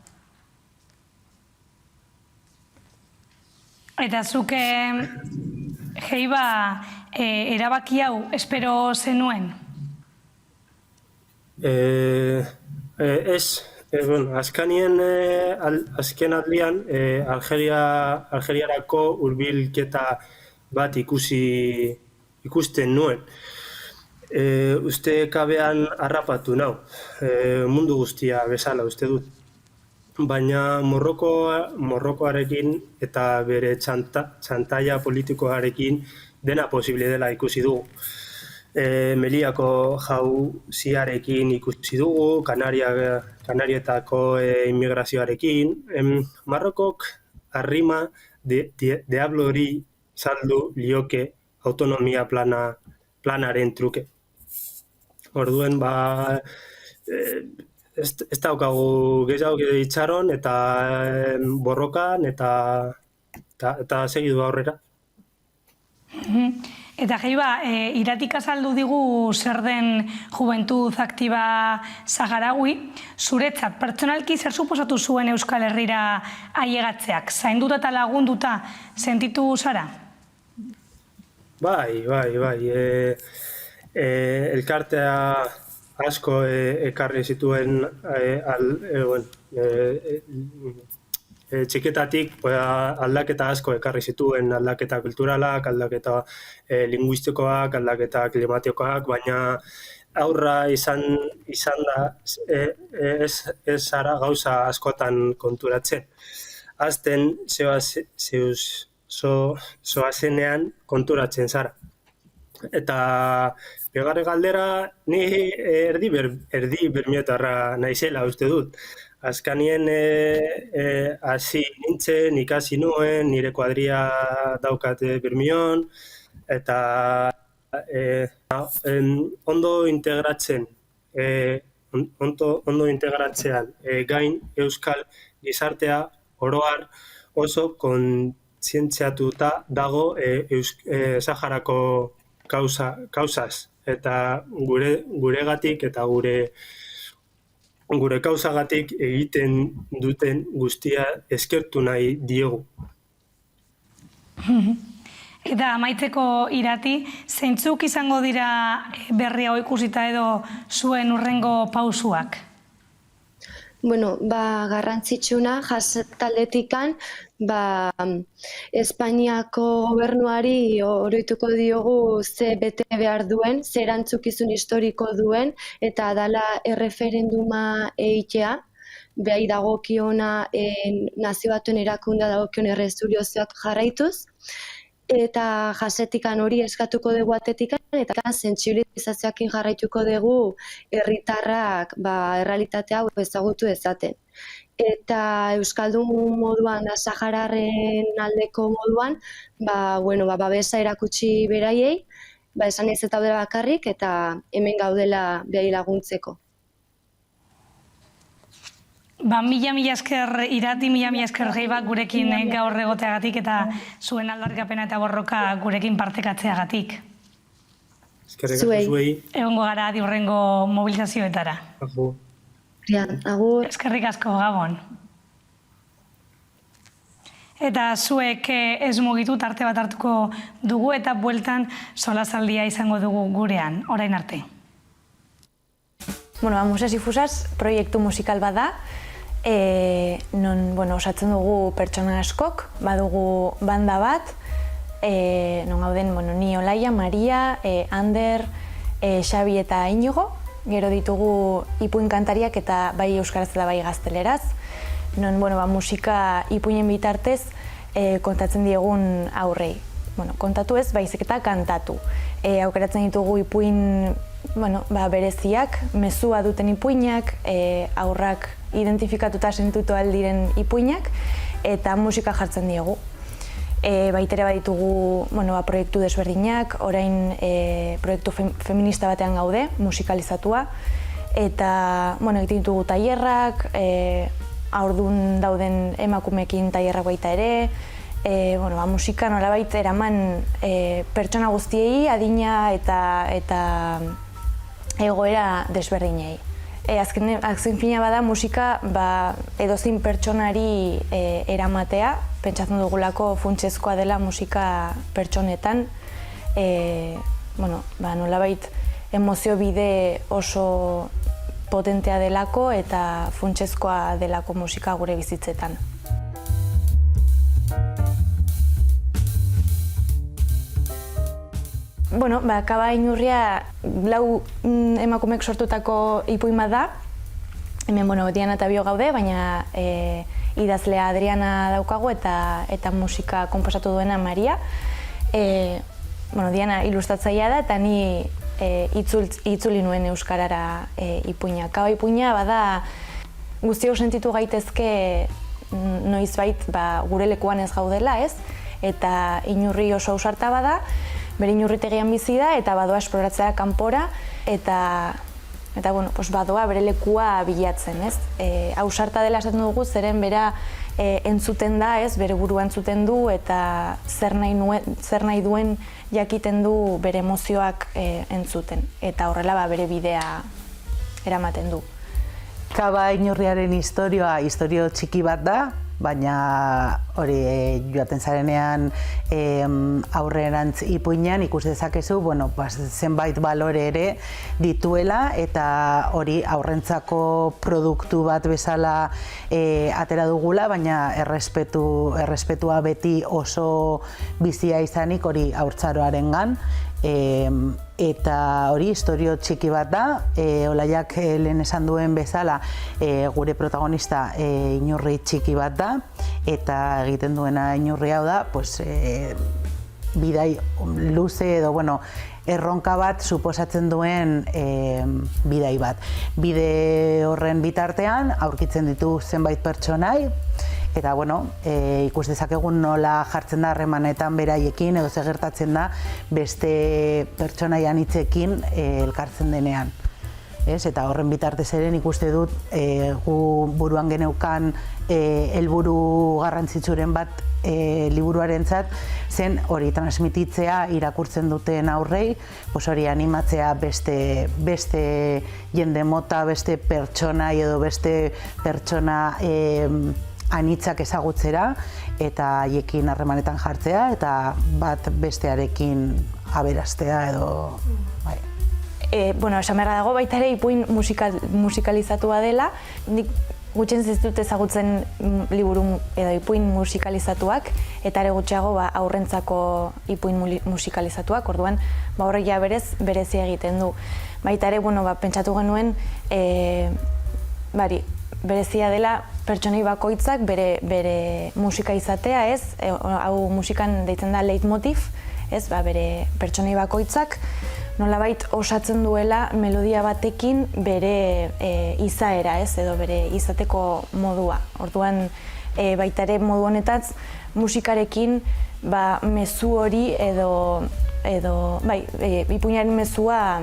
Eta zuke, Jeiba, erabaki hau espero zenuen? Azken aldian, Algeriarako hurbilketa bat ikusten nuen. Uste kabean harrapatu nau, mundu guztia bezala uste dut. Baina Morrokoarekin eta bere txantaia politikoarekin dena posible dela ikusi dugu. Meliako jauziarekin ikusi dugu, Kanarietako immigrazioarekin. Marrokok arrima deablo hori saldu lioke autonomia planaren truke. Orduen, ez daukagu gehiago itxaron eta borrokan eta segidu aurrera. Eta Jaiba, Iratik azaldu digu zer den Juventud Aktiba Saharaui, zuretzat, pertsonalki zer suposatu zuen Euskal Herrira ailegatzeak? Zainduta eta lagunduta sentitu zara? Bai. Elkartea asko ekarri zituen txiketatik aldaketa asko ekarri zituen, aldaketa kulturalak, aldaketa linguistikoak, aldaketa klimatikoak, baina aurra izan da ez zara gauza askotan konturatzen. Azten zoazenean konturatzen zara. Eta bigarren galdera, ni erdi bermiotarra naizela uste dut. Azkanien hasi nintzen, ikasi nuen, nire kuadria daukate Bermion, eta ondo integratzean gain Euskal gizartea oroar oso kontzientziatuta dago Saharako kausaz, eta guregatik eta gure kausagatik egiten duten guztia eskertu nahi diogu. Eta amaitzeko Irati, zeintzuk izango dira berri hau ikusita edo zuen hurrengo pausuak? Bueno, garrantzitsuna taldeetikan, Espainiako gobernuari oroituko diogu ze bete behar duen, ze erantzukizun historiko duen, eta dala erreferenduma egitea, behai dagokiona nazio batuen erakundea dagokion errezuriozioak jarraituz, eta jasetikan hori eskatuko dugu atetikan, eta sentsibilizazioakin jarraituko dugu herritarrak errealitatea ezagutu ezaten. Eta Euskaldun moduan, Sahararren aldeko moduan, babesa erakutsi beraiei, esan ez eta daudela bakarrik, eta hemen gaudela behai laguntzeko. Mila esker Irati, mila esker Jaiba gurekin gaur egoteagatik eta zuen aldarrikapena eta borroka gurekin partekatzeagatik. Zuei. Egongo gara hurrengo mobilizazioetara. Agur. Eskerrik asko, Gabon. Eta zuek ez mugitu tarte bat hartuko dugu eta bueltan solasaldia izango dugu gurean, orain arte. Musas y Fusas proiektu musikal bat da, non osatzen dugu pertsona askok, badugu banda bat, non gauden ni Olaia, Maria, Ander, Xabi eta Inigo, gero ditugu ipuin kantariak eta bai euskaraz eta bai gazteleraz, non musika ipuinen bitartez kontatzen diegun aurrei. Kontatu ez, baizik eta kantatu. Aukeratzen ditugu ipuin bereziak, mezua duten ipuinak, aurrak identifikatuta sentitu aldiren ipuinak, eta musika jartzen diegu. Baitere baditugu proiektu desberdinak, orain proiektu feminista batean gaude, musikalizatua, eta egiten ditugu tailerrak, haurdun dauden emakumeekin tailerrak baita ere, musika nolabait eraman pertsona guztiei, adina eta egoera desberdinei. Azken fina bada musika edozein pertsonari eramatea, pentsatzen dugulako funtsezkoa dela musika pertsonetan, nolabait emozio bide oso potentea delako eta funtsezkoa delako musika gure bizitzetan. Kaba Inurria lau emakumek sortutako ipuin bat da. Hemen, Diana eta Bio gaude, baina idazlea Adriana daukagu eta musika konposatu duena Maria. Diana ilustratzailea da eta ni itzuli nuen euskarara ipuina. Kaba ipuina bada guztiok sentitu gaitezke noizbait gure lekuan ez gaudela, ez? Eta inurri oso ausarta bada, bere inurritegian bizi da eta badoa esploratzea kanpora eta badoa bere lekua bilatzen, ez? Ausarta dela esaten dugu, zeren bera entzuten da, ez? Bere burua entzuten du eta zer nahi duen jakiten du bere emozioak entzuten. Eta horrela bere bidea eramaten du. Kaba inurriaren istorio txiki bat da, baina hori joaten zarenean aurrerantz ipuinean ikus dezakezu, zenbait balore ere dituela eta hori aurrentzako produktu bat bezala atera dugula, baina errespetua beti oso bizia izanik hori haurtzaroarengan. Eta hori istorio txiki bat da, Olaiak lehen esan duen bezala gure protagonista inurri txiki bat da, eta egiten duena inurri hau da, bidai luze edo, erronka bat suposatzen duen bidai bat. Bide horren bitartean aurkitzen ditu zenbait pertsonai, eta ikus dezakegun nola jartzen da harremanetan beraiekin edo zer gertatzen da beste pertsonai anitzekin elkartzen denean. Eta horren bitartez ere ikuste dut gu buruan geneukan helburu garrantzitsuren bat liburuarentzat zen hori transmititzea irakurtzen duten aurrei, hori animatzea beste jende mota, beste pertsonai edo beste pertsona anitzak ezagutzera eta haiekin harremanetan jartzea eta bat bestearekin aberastea edo... Esan beharra dago baita ere ipuin musikalizatua dela. Nik gutxien ez dut ezagutzen liburu edo ipuin musikalizatuak eta ere gutxiago aurrentzako ipuin musikalizatuak, orduan horrek ja berezia egiten du. Baita ere, pentsatu genuen berezia dela pertsonei bakoitzak bere musika izatea, ez? Hau musikan deitzen da leitmotiv, ez? Bere pertsonei bakoitzak nolabait osatzen duela melodia batekin bere izaera, ez? Edo bere izateko modua. Orduan baita ere modu honetaz musikarekin mezu hori edo ipuinaren mezua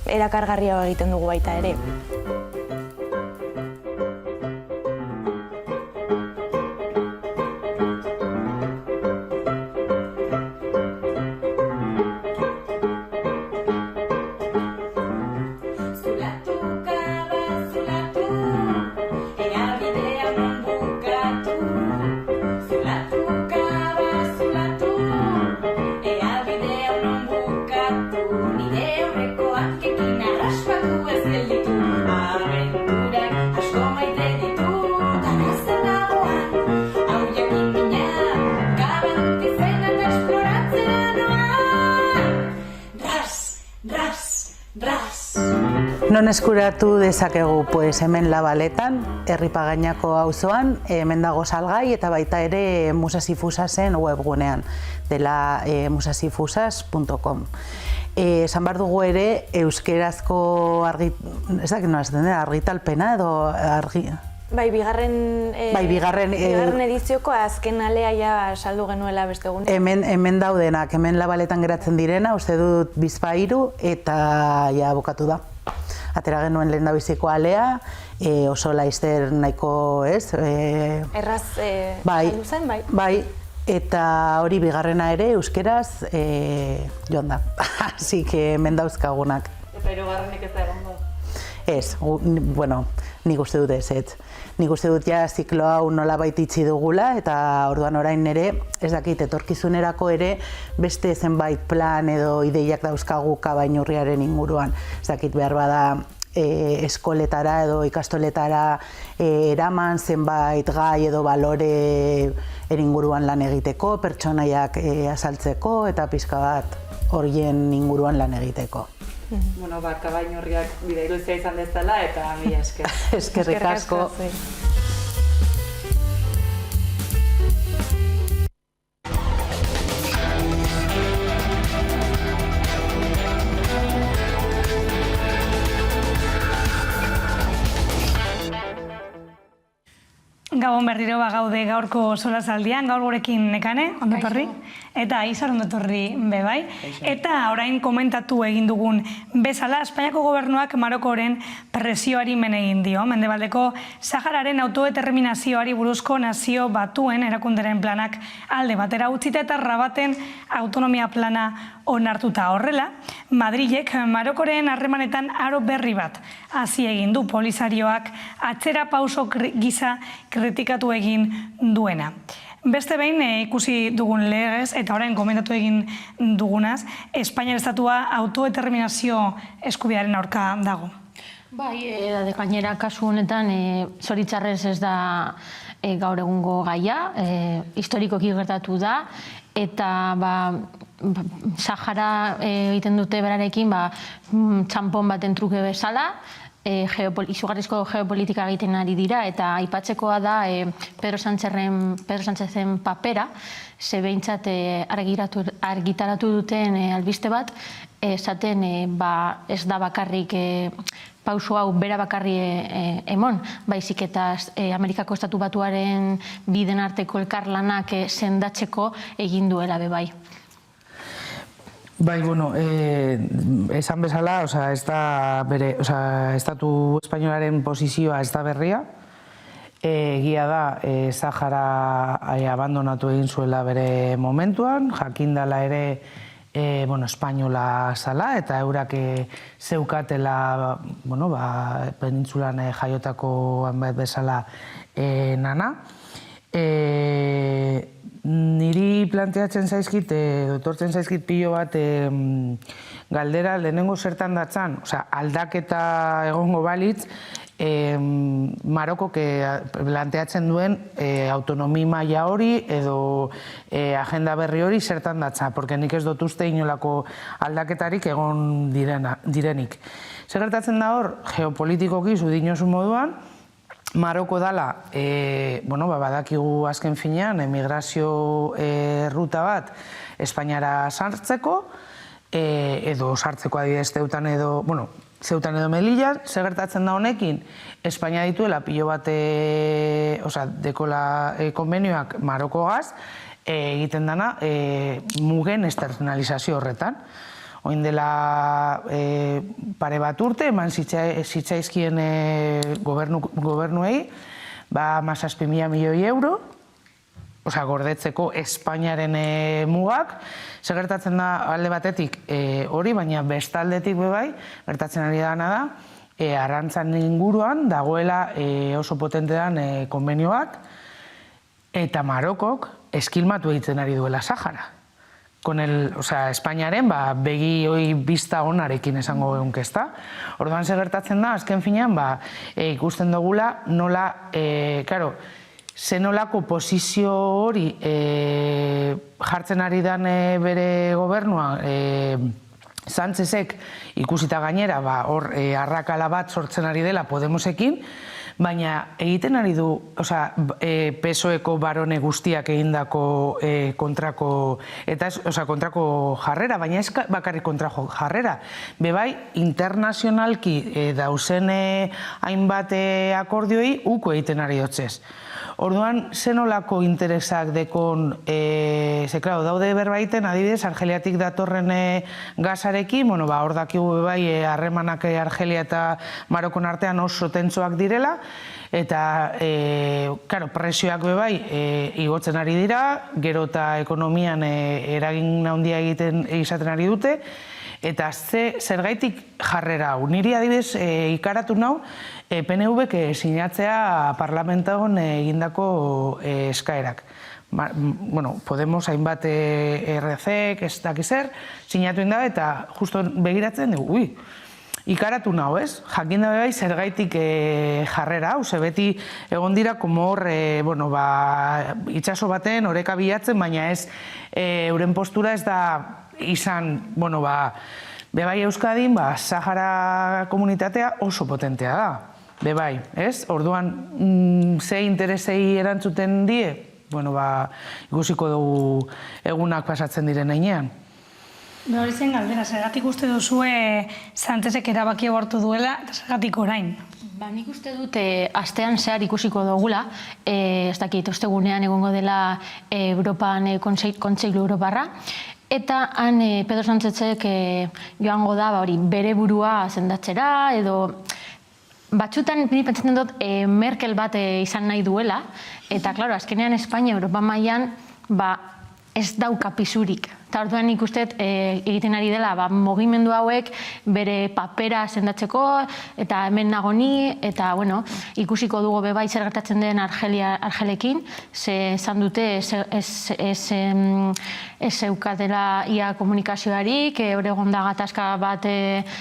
erakargarria egiten dugu baita ere. Non eskuratu dezakegu hemen Labaletan, Herripagainako auzoan, hemen dago salgai eta baita ere Musasifusasen webgunean, dela musasifusas.com. Esan behar dugu ere euskerazko argitalpena edo bigarren edizioko azken alea saldu genuela beste egun. Hemen daudenak, hemen Labaletan geratzen direna, uste dut bizpairu eta bukatu da. Atera genuen lehendabiziko alea, oso laizter nahiko, ez? Erraz saldu zen, bai? Bai, eta hori bigarrena ere euskeraz joan da. Así que hemen dauzkagunak. Eta hirugarrenik ez da egongo? Ez, nik uste dut ez. Nik uste dut ziklo hau nolabait itxi dugula eta orduan orain ere, ez dakit, etorkizunerako ere beste zenbait plan edo ideiak dauzkagu Kaba inurriaren inguruan. Ez dakit, behar bada eskoletara edo ikastoletara eraman zenbait gai edo balore inguruan lan egiteko, pertsonaiak azaltzeko eta pixka bat horien inguruan lan egiteko. Kaba inurriak bide iluzia izan dezala eta mila esker. Eskerrik asko. Gabon berriro gaude gaurko solasaldian, gaur gurekin Nekane, ondotorri, eta Izar ondotorri bebai. Eta orain komentatu egin dugun bezala, Espainiako gobernuak Marokoren presioari men egin dio. Mendebaldeko Sahararen autodeterminazioari buruzko nazio batuen erakunderen planak alde batera utzita eta Rabaten autonomia plana onartuta horrela. Madrilek Marokoren harremanetan aro berri bat hasi egin du Polisarioak atzera pauso gisa kritikatu egin duena. Beste behin ikusi dugun legez eta orain komentatu egin dugunaz, Espainiar estatua autodeterminazio eskubidearen aurka dago. Bai, gainera kasu honetan zoritxarrez ez da gaur egungo gaia, historikoki gertatu da, eta Sahara egiten dute berarekin txampon baten truke bezala, izugarrizko geopolitika egiten ari dira, eta aipatzekoa da Pedro Sánchezen papera, ze behintzat argitaratu duten albiste bat, esaten ez da bakarrik pauso hau bera bakarri emon, baizik eta Amerikako Estatu Batuaren biden arteko elkarlanak sendatzeko egin duela bebai. Bai, bueno, esan bezala, ez da bere, Estatu Espainolaren posizioa ez da berria. Egia da, Sahara abandonatu egin zuela bere momentuan, jakindala ere espainola zala, eta eurak zeukatela penintzulan jaiotako hanbait bezala nana. Niri planteatzen zaizkit, dotortzen zaizkit pilo bat galdera lehenengo zertan datzan, aldaketa egongo balitz, Marokok planteatzen duen autonomi maila hori edo agenda berri hori zertan datza, porque nik ez dut uste inolako aldaketarik egon direnik. Zer gertatzen da hor, geopolitikoki zudinozu moduan, Maroko dala, badakigu azken finean, emigrazio ruta bat Espainiara sartzeko, edo sartzeko adibidez Zeutan edo Melillan, zer gertatzen da honekin, Espainia dituela pilo bat dekola konbenioak Marokogaz, egiten dana mugen externalizazio horretan. Oin dela pare bat urte, eman zitzaizkien gobernuei, 7.000 milioi euro, gordetzeko Espainiaren mugak, zer gertatzen da alde batetik hori, baina bestaldetik bebai, gertatzen ari dana da, arrantzan inguruan dagoela oso potente den konbenioak, eta Marokok eskilmatu egiten ari duela Sahara. Espainiaren begi hoi bizta onarekin esango egun kezta. Orduan zer gertatzen da, azken finean ikusten dugula nola, zenolako posizio hori jartzen ari den bere gobernua, Sánchezek ikusita gainera hor arrakala bat sortzen ari dela Podemosekin, baina egiten ari du PSOEko barone guztiak egindako kontrako jarrera, baina ez bakarrik kontrako jarrera. Bebai, internazionalki dauzen hainbat akordioi uko egiten ari dotzez. Orduan, zenolako interesak dekon, daude berbaiten, adibidez, Argeliatik datorren gazarekin, hor dakigu bebai, harremanak Argelia eta Marokon artean oso tentsoak direla, eta, presioak bebai igotzen ari dira, gero eta ekonomian eragin handia izaten ari dute, eta zergaitik jarrera hau. Niri adibidez ikaratu nau, PNV-ek sinatzea parlamentagon egindako eskaerak. Podemos hainbat RC-ek, ez dakizer, sinatu inda eta justo begiratzen dugu, ikaratu nau, ez? Jakinda bebai zergaitik jarrera hau, ze beti egon dira como hor, itxaso baten, oreka bilatzen, baina ez, euren postura ez da izan, bebai Euskadin, Sahara komunitatea oso potentea da, bebai, ez? Orduan, ze interesei erantzuten die, ikusiko dugu egunak pasatzen diren heinean. Hori zen galdera, zergatik uste duzue Sánchezek erabaki abortu duela, eta zergatik orain? Nik uste dut astean zehar ikusiko dugula, ez dakit, ostegunean egongo dela Europan Kontseilu Europarra, eta han Pedro Sánchezek joango da bere burua sendatzera, edo batzutan pentsatzen dut Merkel bat izan nahi duela, eta, klaro, azkenean Espainia Europa mailan ez dauka pisurik. Eta orduan nik uste egiten ari dela mugimendu hauek bere papera sendatzeko, eta hemen nago ni, eta ikusiko dugu bebai zer gertatzen den Argelekin, ze esan dute ez zeukatela ia komunikazioarik, hor egon da gatazka bat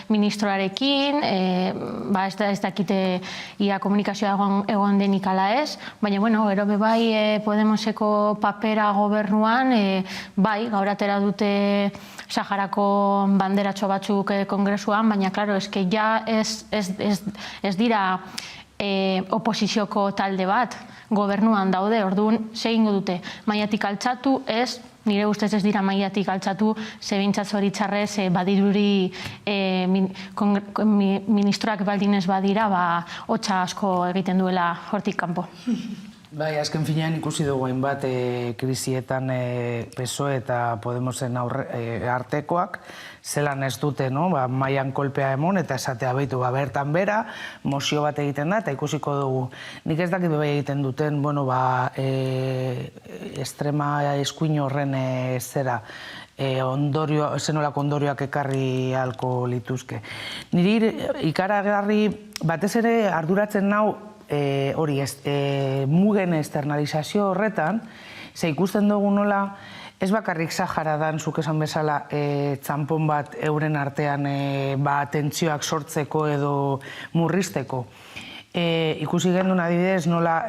ministroarekin, ez dakite ia komunikazioa egon denik ala ez, baina gero bebai Podemoseko papera gobernuan, bai, gaur atera dute Saharako banderatxo batzuk kongresuan, baina, klaro, eske ja ez dira oposizioko talde bat gobernuan daude, orduan segingo dute. Maiatik altxatu ez, nire ustez ez dira maiatik altxatu, ze bintzat zoritxarrez badiruri ministroak baldin ez badira, hotxa asko egiten duela hortik kanpo. Bai, azken finean ikusi dugu hainbat krisietan PSOE eta Podemosen artekoak, zelan ez dute mailan kolpea emon eta esatea behitu bertan bera, mozio bat egiten da eta ikusiko dugu. Nik ez dakit bai egiten duten, estrema eskuin horren zera, zenolako ondorioak ekarri halko lituzke. Niri ikaragarri batez ere arduratzen nau hori mugen esternalizazio horretan, ze ikusten dugu nola, ez bakarrik Saharadan, zuk esan bezala, txanpon bat euren artean tentsioak sortzeko edo murrizteko. Ikusi gendun adibidez nola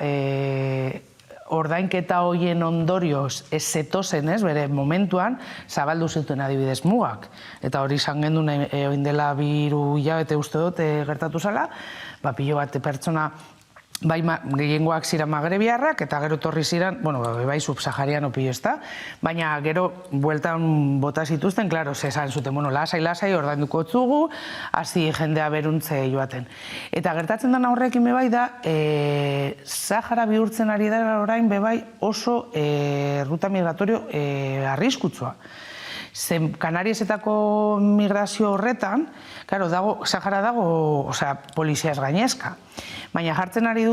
ordainketa hoien ondorioz ez zetozen, bere momentuan, zabaldu zituen adibidez mugak. Eta hori izan gendun egin dela 2 hilabete uste dut gertatu zala, pilo bat pertsona bai gehiengoak ziren magrebiarrak, eta gero torri ziren, bai subsahariano pilo ez da, baina gero bueltan bota zituzten, klaro, esan zuten, lasai, ordainduko tzugu, hasi jendea beruntze joaten. Eta gertatzen den horrekin bebai da, Sahara bihurtzen ari da orain bebai oso ruta migratorio arriskutsua. Zen Kanariesetako migrazio horretan, Sahara dago poliziaz gainezka. Baina jartzen ari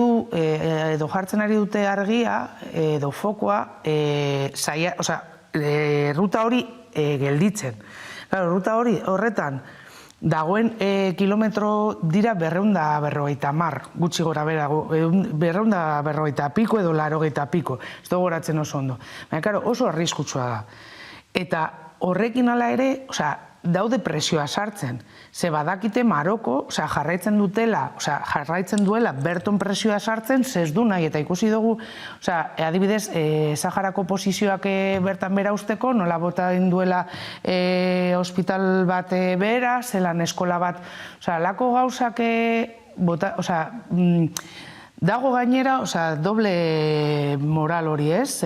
dute argia edo fokoa ruta hori gelditzen. Ruta horretan dagoen kilometro dira 250, gutxi gora bera, 250 piko edo 80 piko. Ez dugu goratzen oso ondo. Baina oso arriskutsua da. Eta horrekin ala ere, daude presioa sartzen. Ze badakite Maroko, jarraitzen duela berton presioa sartzen, ze ez du nahi, eta ikusi dugu, adibidez, Saharako posizioak bertan bera usteko, nola bota duela hospital bat bera, zelan eskola bat, lako gauzak dago gainera, doble moral hori ez,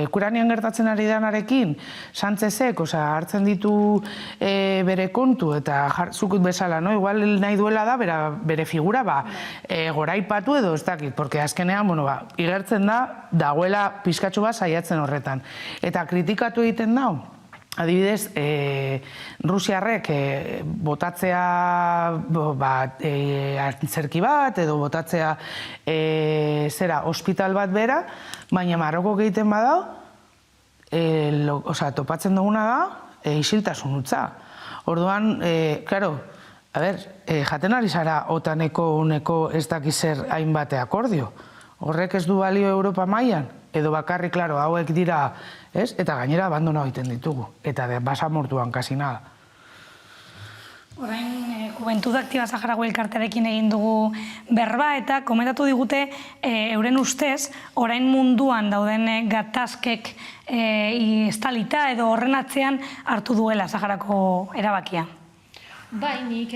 Ukrainian gertatzen ari danarekin, Sánchezek hartzen ditu bere kontu eta zukut bezala, igual nahi duela da bere figura goraipatu edo ez dakit, porque azkenean igertzen da, dagoela pizkatxo bat saiatzen horretan. Eta kritikatu egiten dau, adibidez, Rusiarrek botatzea antzerki bat edo botatzea hospital bat bera, baina Maroko egiten badau, topatzen duguna da, isiltasun utza. Orduan, jaten ari zara otaneko uneko ez dakizer hainbate akordio. Horrek ez du balio Europa mailan, edo bakarrik, hauek dira, eta gainera abandona egiten ditugu, eta basamortuan kasi nada. Orain, Juventud Aktiba Saharago elkartearekin egin dugu berba, eta komentatu digute, euren ustez, orain munduan dauden gatazkek estalita edo horren atzean hartu duela Saharako erabakia. Bai, nik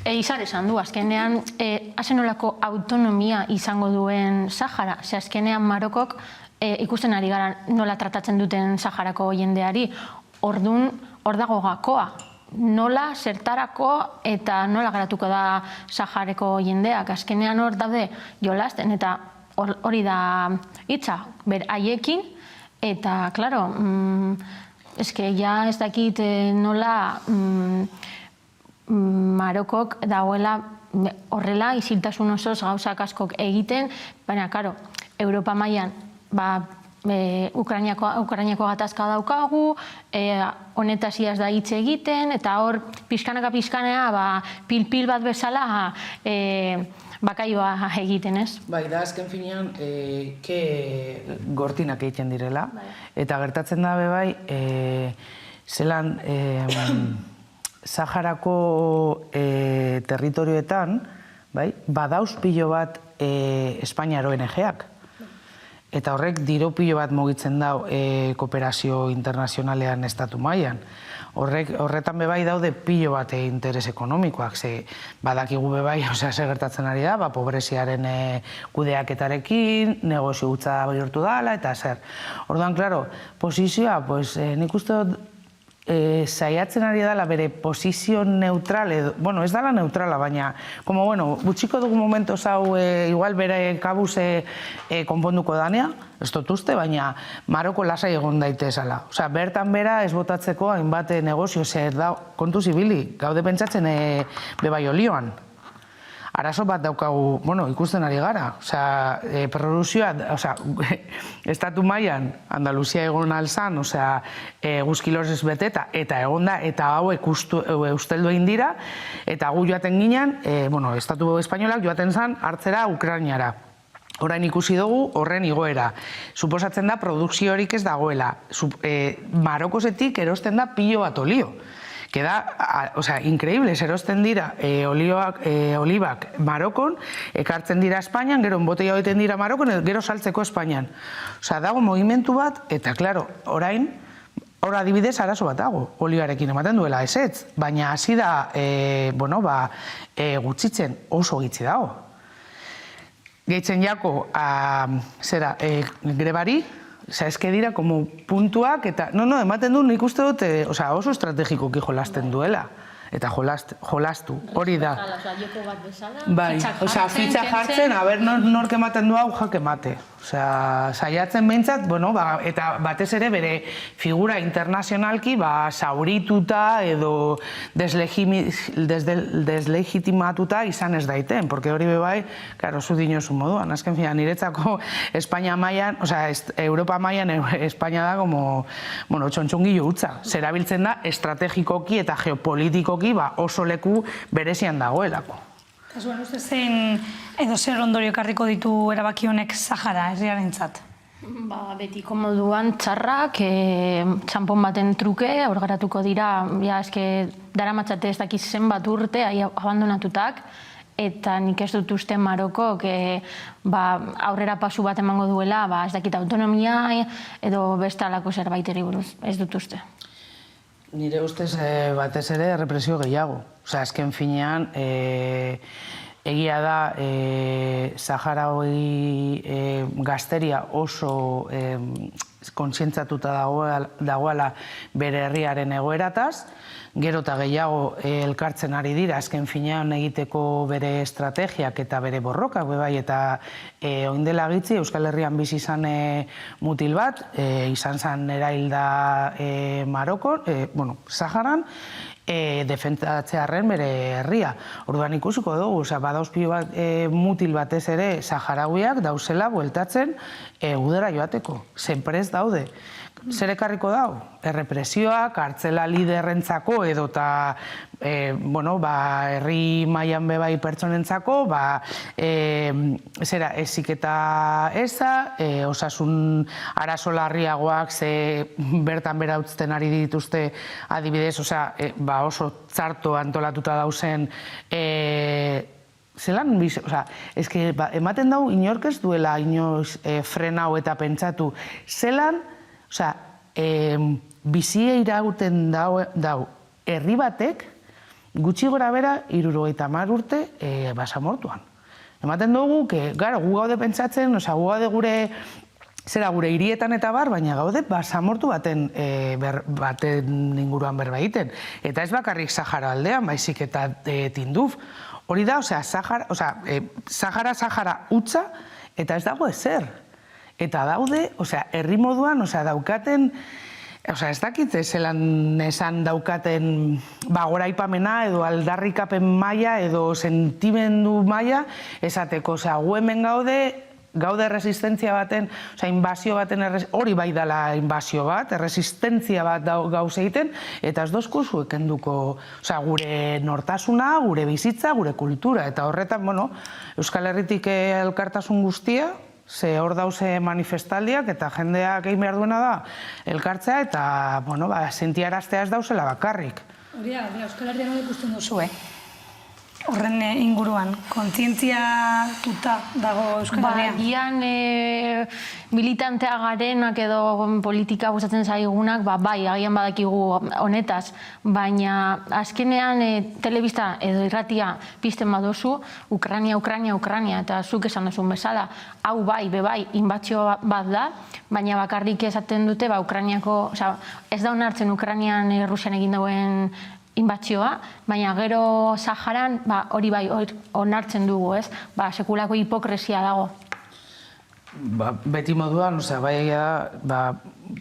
izan esan du, azkenean, azenolako autonomia izango duen Sahara, ze azkenean Marokok ikusten ari gara nola tratatzen duten Saharako jendeari, orduan hor dago gakoa. Nola, zertarako eta nola geratuko da Sahareko jendeak. Azkenean hor daude jolasten eta hori da hitza, haiekin. Eta, klaro, eske ja ez dakit nola Marokok dagoela horrela isiltasun osoz gauzak askok egiten, baina, klaro, Europa mailan Ukrainiako gatazka daukagu, honetaz iaz da hitz egiten, eta hor pixkanaka pil-pil bat bezala bakaioa egiten, ez? Bai, da azken finean gortinak egiten direla, eta gertatzen da bai, zelan Saharako territorioetan, badauz pilo bat Espainiar ONG-ak. Eta horrek diru pilo bat mugitzen dau kooperazio internazionalean estatu mailan. Horretan bebai daude pilo bat interes ekonomikoak, ze badakigu bebai, ze gertatzen ari da, pobreziaren kudeaketarekin, negozio hutsa bihurtu dala, eta zer. Orduan, klaro, posizioa, nik uste dut, saiatzen ari dala bere posizio neutral, bueno, ez dala neutrala, baina, como, bueno, gutxiko dugu momentoz hau, igual bere kabuz konponduko danea, ez dut uste, baina Maroko lasai egon daitezala. Osea, bertan bera ez botatzeko hainbat negozio, zer da, kontu zibili, gaude pentsatzen bebai olioan. Arazo bat daukagu, bueno, ikusten ari gara. Osea, produzioa, osea, estatu mailan Andaluzia egon alzan, osea, guzkilorez beteta, eta egon da, eta hauek usteldu egin dira, eta gu joaten ginen, bueno, estatu espainolak joaten zan hartzera Ukrainara. Orain ikusi dugu horren igoera. Suposatzen da produkzio horik ez dagoela. Marokosetik erosten da pilo bat olio. Queda, o sea, increíble, erosten dira olibak Marokon, ekartzen dira Espainian, gero botella egiten dira Marokon, gero saltzeko Espainian. O sea, dago movimentu bat, eta, klaro, orain, hor adibidez arazo bat dago, olibarekin ematen duela ezetz, baina hasi da, bueno, gutxitzen oso gitzi dago. Gehitzen jako, zera, grebari, Osa, ez que dira como puntuak eta... No, ematen du nik uste dut oso estrategikoki jolasten duela. Eta jolastu, hori da. Bai, osa, fitxa jartzen, haber nork ematen du hau jak emate. Osa, saiatzen behintzat, bueno, eta batez ere bere figura internazionalki saurituta edo deslegitimatuta izan ez daiten, porque hori bebai, karo, zu dinozu moduan. Azken fina, niretzako Espainia mailan, osa, Europa mailan Espainia da como, bueno, txontxongillo hutsa. Zerabiltzen da estrategikoki eta geopolitikoki oso leku berezian dagoelako. Kasuan uste zen edo zer ondorio ekarriko ditu erabaki honek Sahara herriarentzat? Betiko moduan txarrak, txanpon baten truke, aurgaratuko dira, eske daramatzate ez dakiz zenbat urte, abandonatutak, eta nik ez dut uste Marokok aurrera pasu bat emango duela, ez dakit autonomia edo bestalako zerbaiteri buruz, ez dut uste. Nire ustez batez ere represio gehiago. Osea, azken finean, egia da Saharaui gazteria oso kontzientzatuta dagoela bere herriaren egoerataz, gero eta gehiago elkartzen ari dira, azken finean egiteko bere estrategiak eta bere borrokak, bebai, eta oindela gitzi Euskal Herrian bizi izan mutil bat, izan zen erailda Marokon, bueno, Saharan, defendatzearen bere herria. Orduan ikusiko dugu, badauzpio bat mutil batez ere saharauiak dauzela bueltatzen udara joateko. Zenprez daude. Zer ekarriko dau? Errepresioa, kartzela liderrentzako edo eta herri mailan bebai pertsonentzako, heziketa eza, osasun arazo larriagoak bertan bera utzten ari dituzte adibidez, oso txarto antolatuta dauzen zelan, ematen dau inork ez duela inoiz frenau eta pentsatu, zelan, bizia irauten dau herri batek gutxi gora bera 70 urte basamortuan. Ematen dugu, gu gaude pentsatzen, gu gaude gure zera gure hirietan eta bar, baina gaude basamortu baten inguruan berba egiten. Eta ez bakarrik Sahara aldean, baizik eta Tinduf. Hori da, Sahara utza, eta ez dago ezer. Eta daude, herri moduan, daukaten, ez dakit zelan esan daukaten goraipamena edo aldarrikapen maila edo sentimendu maila esateko, gu hemen gaude resistentzia baten, inbazio baten, hori bai dela inbazio bat, resistentzia bat gauz egiten, eta ez dozko zueken duko gure nortasuna, gure bizitza, gure kultura, eta horretan, Euskal Herritik elkartasun guztia, ze hor dauze manifestaldiak eta jendeak egin behar duena da elkartzea eta, sentiaraztea ez dauzela bakarrik. Hori da, Euskal Herria nola ikusten duzu, horren inguruan, kontzientziatuta dago Euskal Herria? Gian militantea garenak edo politika gustatzen zaigunak, bai, agian badakigu honetaz, baina azkenean telebista edo irratia pizten baduzu, Ukrania, eta zuk esan duzun bezala, hau bai, bebai, inbatzio bat da, baina bakarrik esaten dute, Ukrainiako, ez da onartzen Ukrainian Rusian egin dauen inbatzioa, baina gero Saharan hori bai onartzen dugu, ez? Sekulako hipokresia dago. Beti moduan,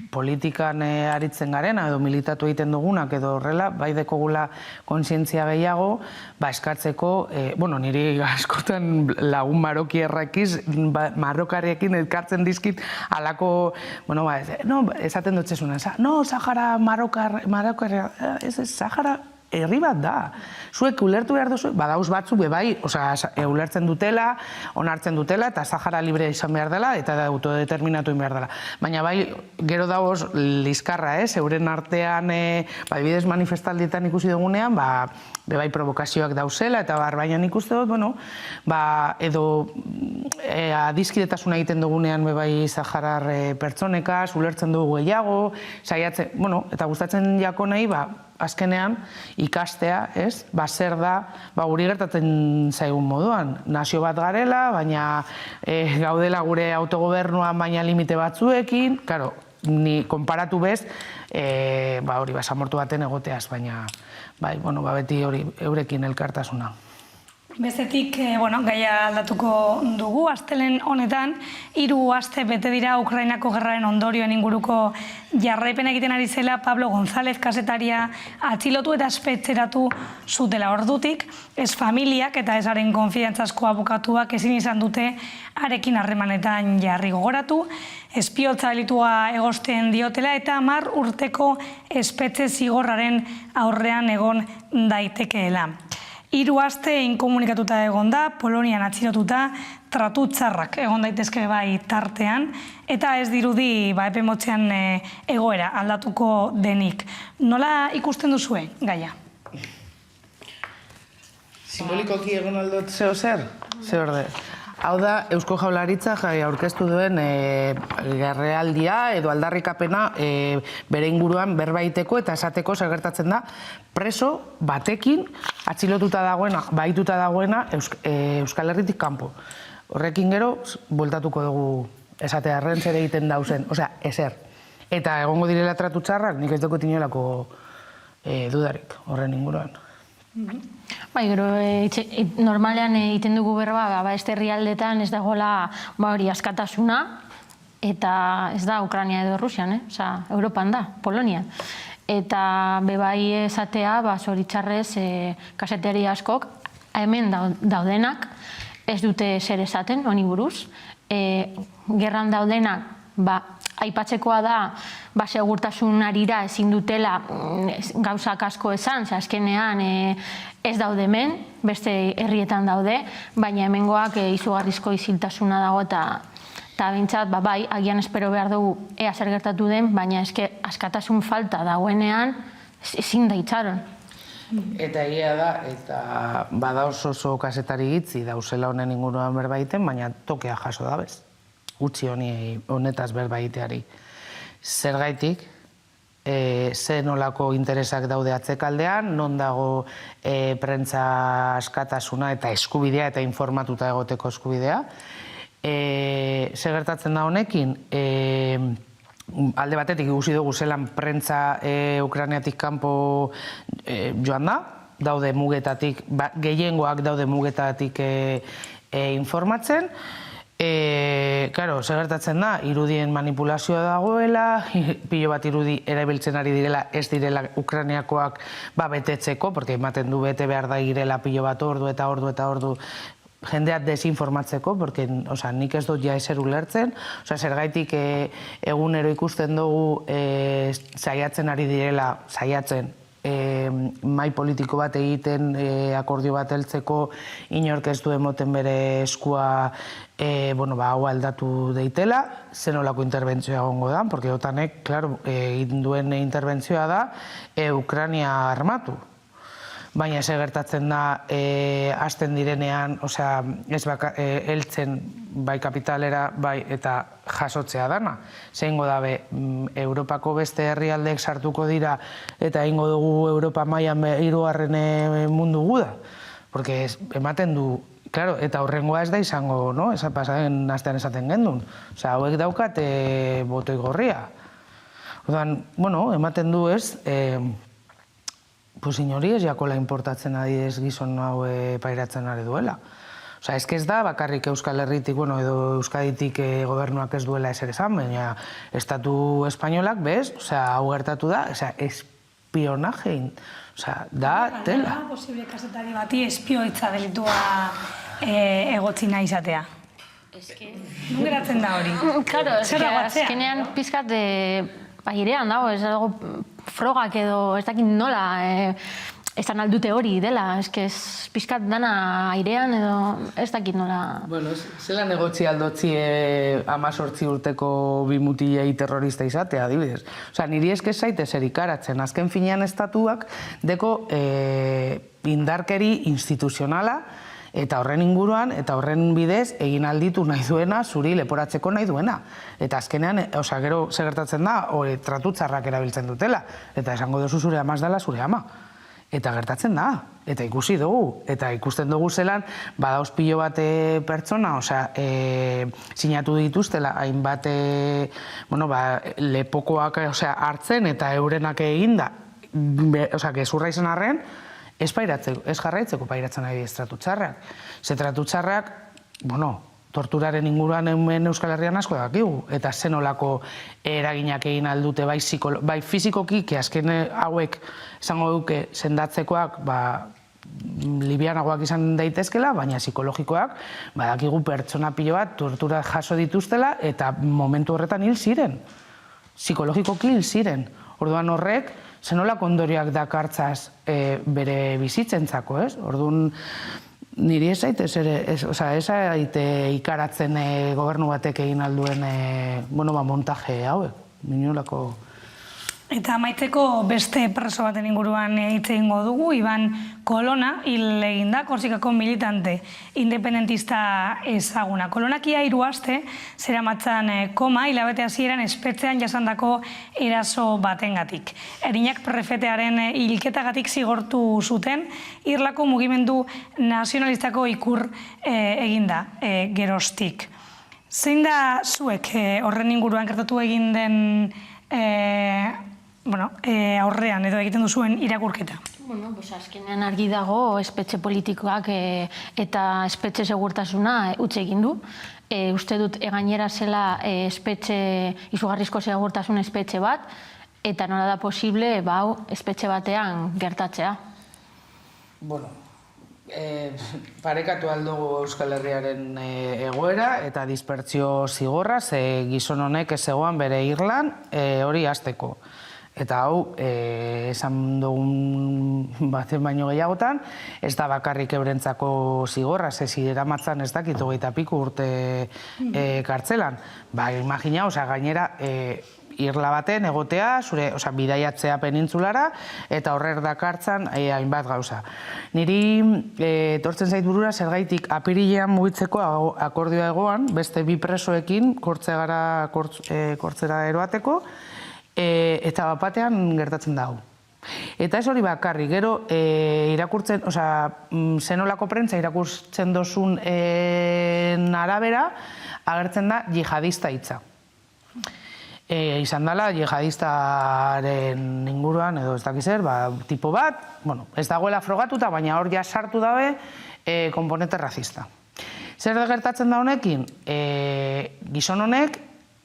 politikan aritzen garena edo militatu egiten dugunak edo horrela, bai dekogula kontzientzia gehiago, eskatzeko, niri askotan lagun marrokariekin elkartzen dizkit alako, esaten dutxezuna, Sahara, Marokar, ez, Sahara herri bat da. Zuek ulertu behar duzu, badauz batzuk bebai, ulertzen dutela, onartzen dutela, eta Sahara libre izan behar dela, eta autodeterminatu behar dela. Baina bai, gero dagoz lizkarra, euren artean, bidez manifestaldietan ikusi dugunean, bebai provokazioak dauzela, eta baina nik uste dut, edo adizkidetasuna egiten dugunean bebai Saharar pertsonekaz, ulertzen dugu gehiago, saiatzen, eta gustatzen jako nahi, azkenean ikastea, ez? Zer da, guri gertatzen zaigun moduan. Nazio bat garela, baina gaudela gure autogobernuan baina limite batzuekin, karo, ni konparatu bez, hori basamortu baten egoteaz, baina beti hori eurekin elkartasuna. Bestetik, gaia aldatuko dugu, astelehen honetan, 3 aste bete dira Ukrainako gerraren ondorioen inguruko jarraipena egiten ari zela Pablo González kazetaria atxilotu eta espetzeratu zutela ordutik, ez familiak eta ez haren konfidantzazko abokatuak ezin izan dute harekin harremanetan jarri gogoratu, espiotza delitua egosten diotela eta 10 urteko espetxe zigorraren aurrean egon daitekeela. 3 aste inkomunikatuta egon da, Polonian atxilotuta, tratu txarrak egon daitezke bai tartean, eta ez dirudi epe motzean egoera aldatuko denik. Nola ikusten duzue, gaia? Simbolikoki egon aldot zeo zer? Zer orde? Hau da, Eusko Jaurlaritza aurkeztu duen gerrealdia edo aldarrikapena bere inguruan berbaiteko eta esateko zer gertatzen da preso batekin atxilotuta dagoena, bahituta dagoena Euskal Herritik kanpo. Horrekin gero, bueltatuko dugu esatea errentzer egiten dauzen, ezer. Eta egongo direla tratu txarrak, nik ez dugu tinolako dudarik horren inguruan. Gero, normalean egiten dugu berba, este herrialdetan ez dagoela hori askatasuna, eta ez da Ukraina edo Rusian, Europan da, Polonian. Eta bebai esatea, zoritxarrez, kaseteri askok, hemen daudenak, ez dute zer esaten, honi buruz. Gerran daudenak, aipatzekoa da, segurtasun arira ezin dutela gauzak asko esan, azkenean ez daude hemen, beste herrietan daude, baina hemengoak izugarrizko isiltasuna dago eta bintzat, bai, agian espero behar dugu ea zer gertatu den, baina eske askatasun falta dagoenean ezin da itxaron. Eta egia da, eta bada oso kasetari gitzi dauzela honen inguruan berbaiten, baina tokea jaso da bez. Gutxi honetaz berbaiteari. Zergaitik, ze nolako interesak daude atzekaldean, non dago prentza askatasuna eta eskubidea eta informatuta egoteko eskubidea, Ze gertatzen da honekin, alde batetik ikusi dugu zelan prentza Ukrainiatik kanpo joan da, daude mugetatik, gehiengoak daude mugetatik informatzen. Claro, ze gertatzen da, irudien manipulazioa dagoela, pilo bat irudi erabiltzen ari direla, ez direla Ukrainiakoak betetzeko, porque ematen du bete behar da girela pilo bat ordu eta ordu, jendeak desinformatzeko, porque nik ez dut ja ezer ulertzen, zergaitik egunero ikusten dugu saiatzen ari direla, mai politiko bat egiten, akordio bat heltzeko, inork ez du emoten bere eskua hau aldatu deitela, zenolako interbentzioa egongo da, porque OTANek, egin duen interbentzioa da, Ukraina armatu. Baina ze gertatzen da, hasten direnean, ez heltzen bai kapitalera, bai eta jasotzea dana. Zeingo dabe, Europako beste herrialdeek sartuko dira eta ingo dugu Europa mailan 3. mundu guda. Porque ematen du, eta horrengoa ez da izango, esan pasaren astean esaten gendun. Hauek daukat botoi gorria. Orduan, ematen du ez, inori ez jakola importatzen adidez gizon hau pairatzen ari duela. Ez ez da, bakarrik Euskal Herritik, edo Euskaditik gobernuak ez duela ezer esan, baina Estatu Espainolak, bez, hau gertatu da, espionajein, da, tela. Da, posible kasetari bati espioitza delitua egotzina izatea. Nun geratzen da hori? Claro, azkenean pizkat airean dago, ez dago frogak edo ez dakit nola esan aldute hori dela, ez pizkat dana airean edo ez dakit nola... Zelan egotzi aldotzi 18 urteko bimutilei terrorista izatea, adibidez. Niri ez zaite zer ikaratzen, azken finean estatuak deko indarkeri instituzionala eta horren inguruan, eta horren bidez, egin alditu nahi duena, zuri leporatzeko nahi duena. Eta azkenean, gero segertatzen da, tratu txarrak erabiltzen dutela. Eta esango duzu zure ama ez dela zure ama. Eta gertatzen da, eta ikusi dugu. Eta ikusten dugu zelan, badauz pilo bat pertsona, sinatu dituztela, hainbat lepokoak hartzen eta eurenak eginda, gezurra izan arren, ez jarraitzeko pairatzen ari tratu txarrak. Ze tratu txarrak, torturaren inguruan hemen Euskal Herrian asko dakigu, eta zenolako eraginak egin aldute, bai fizikoki, azken hauek esango duke sendatzekoak, libianagoak izan daitezkela, baina psikologikoak, badakigu pertsona pilo bat tortura jaso dituztela, eta momentu horretan hil ziren. Psikologikoki hil ziren. Orduan horrek, zenolako ondorioak dakartzaz bere bizitzentzako, ez? Orduan, niri ez zaite ikaratzen gobernu batek egin alduen montaje hauek, minulako... Eta amaitzeko beste preso baten inguruan hitz egingo dugu, Iban Kolona hil egin da, Korsikako militante independentista ezaguna. Kolonak ia 3 aste zeramatzan koma, hilabete hasieran espetxean jasandako eraso batengatik. Erinak prefetearen hilketagatik zigortu zuten, Irlako mugimendu nazionalistako ikur eginda geroztik. Zein da zuek horren inguruan gertatu egin den aurrean edo egiten duzuen irakurketa? Azkenean argi dago espetxe politikoak eta espetxe segurtasuna utzi egin du. Uste dut gainera zela izugarrizko segurtasun espetxe bat, eta nola da posible espetxe batean gertatzea. Parekatu aldugu Euskal Herriaren egoera eta dispertsio zigorra, ze gizon honek ez zegoan bere Irlan hori hasteko. Eta hau, esan dugun baten baino gehiagotan, ez da bakarrik eurentzako zigorra, ze ziramatzan ez dakit 20 piku urte kartzelan. Imagina, gainera, irla baten egotea, bidaiatzea penintzulara, eta horrer dakartzan hainbat gauza. Niri etortzen zait burura zergaitik apirilean mugitzeko akordioa egoan, beste 2 presoekin kortzera eroateko, eta batean gertatzen da hau. Eta ez hori bakarri, gero irakurtzen, zenolako prentza irakurtzen dozun arabera, agertzen da jihadista hitza. Izan dela jihadistaren inguruan, edo ez dakiz zer, tipo bat, ez dagoela frogatuta, baina hor ja sartu dabe komponente razista. Zer da gertatzen da honekin? Gizon honek,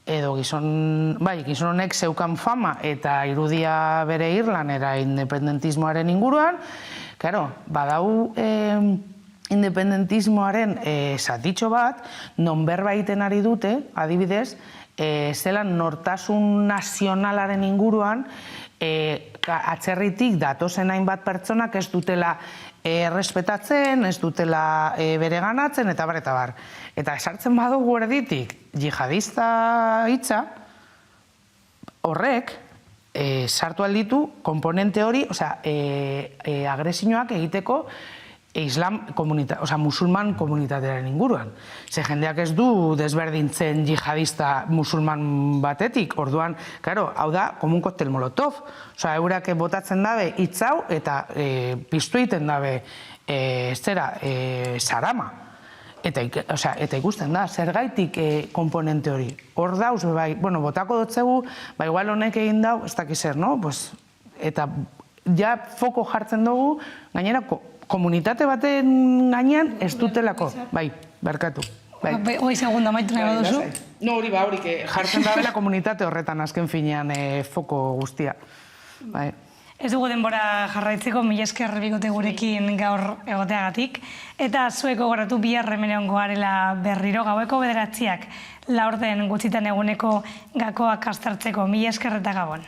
edo gizon honek zeukan fama eta irudia bere Irlandera independentismoaren inguruan, badau independentismoaren zatitxo bat, non berba egiten ari dute, adibidez, zelan nortasun nazionalaren inguruan atzerritik datozen hainbat pertsonak ez dutela errespetatzen, ez dutela bereganatzen, eta bar, eta bar. Eta esartzen badugu erditik jihadista hitza, horrek sartu alditu komponente hori, agresioak egiteko musulman komunitatearen inguruan. Ze jendeak ez du desberdintzen jihadista musulman batetik, orduan, hau da, komun koktel molotov. Eurak botatzen dabe hitz hau eta piztu egiten dabe sarama. Eta ikusten da, zergaitik komponente hori. Hor dauz, botako dotzegu, igual honek egin dau, ez dakiz zer, no? Eta ja foko jartzen dugu, gainera komunitate baten gainean ez dutelako. Bai, barkatu. Hoi segundo, maitu nahi baduzu? No, hori jartzen dabela komunitate horretan azken finean foko guztia. Ez dugu denbora jarraitzeko, mila esker bikote gurekin gaur egoteagatik. Eta zuek gogoratu bihar hemen egongo garela berriro gaueko 9:00 laurden gutxitan eguneko gakoak aztertzeko. Mila esker eta gabon.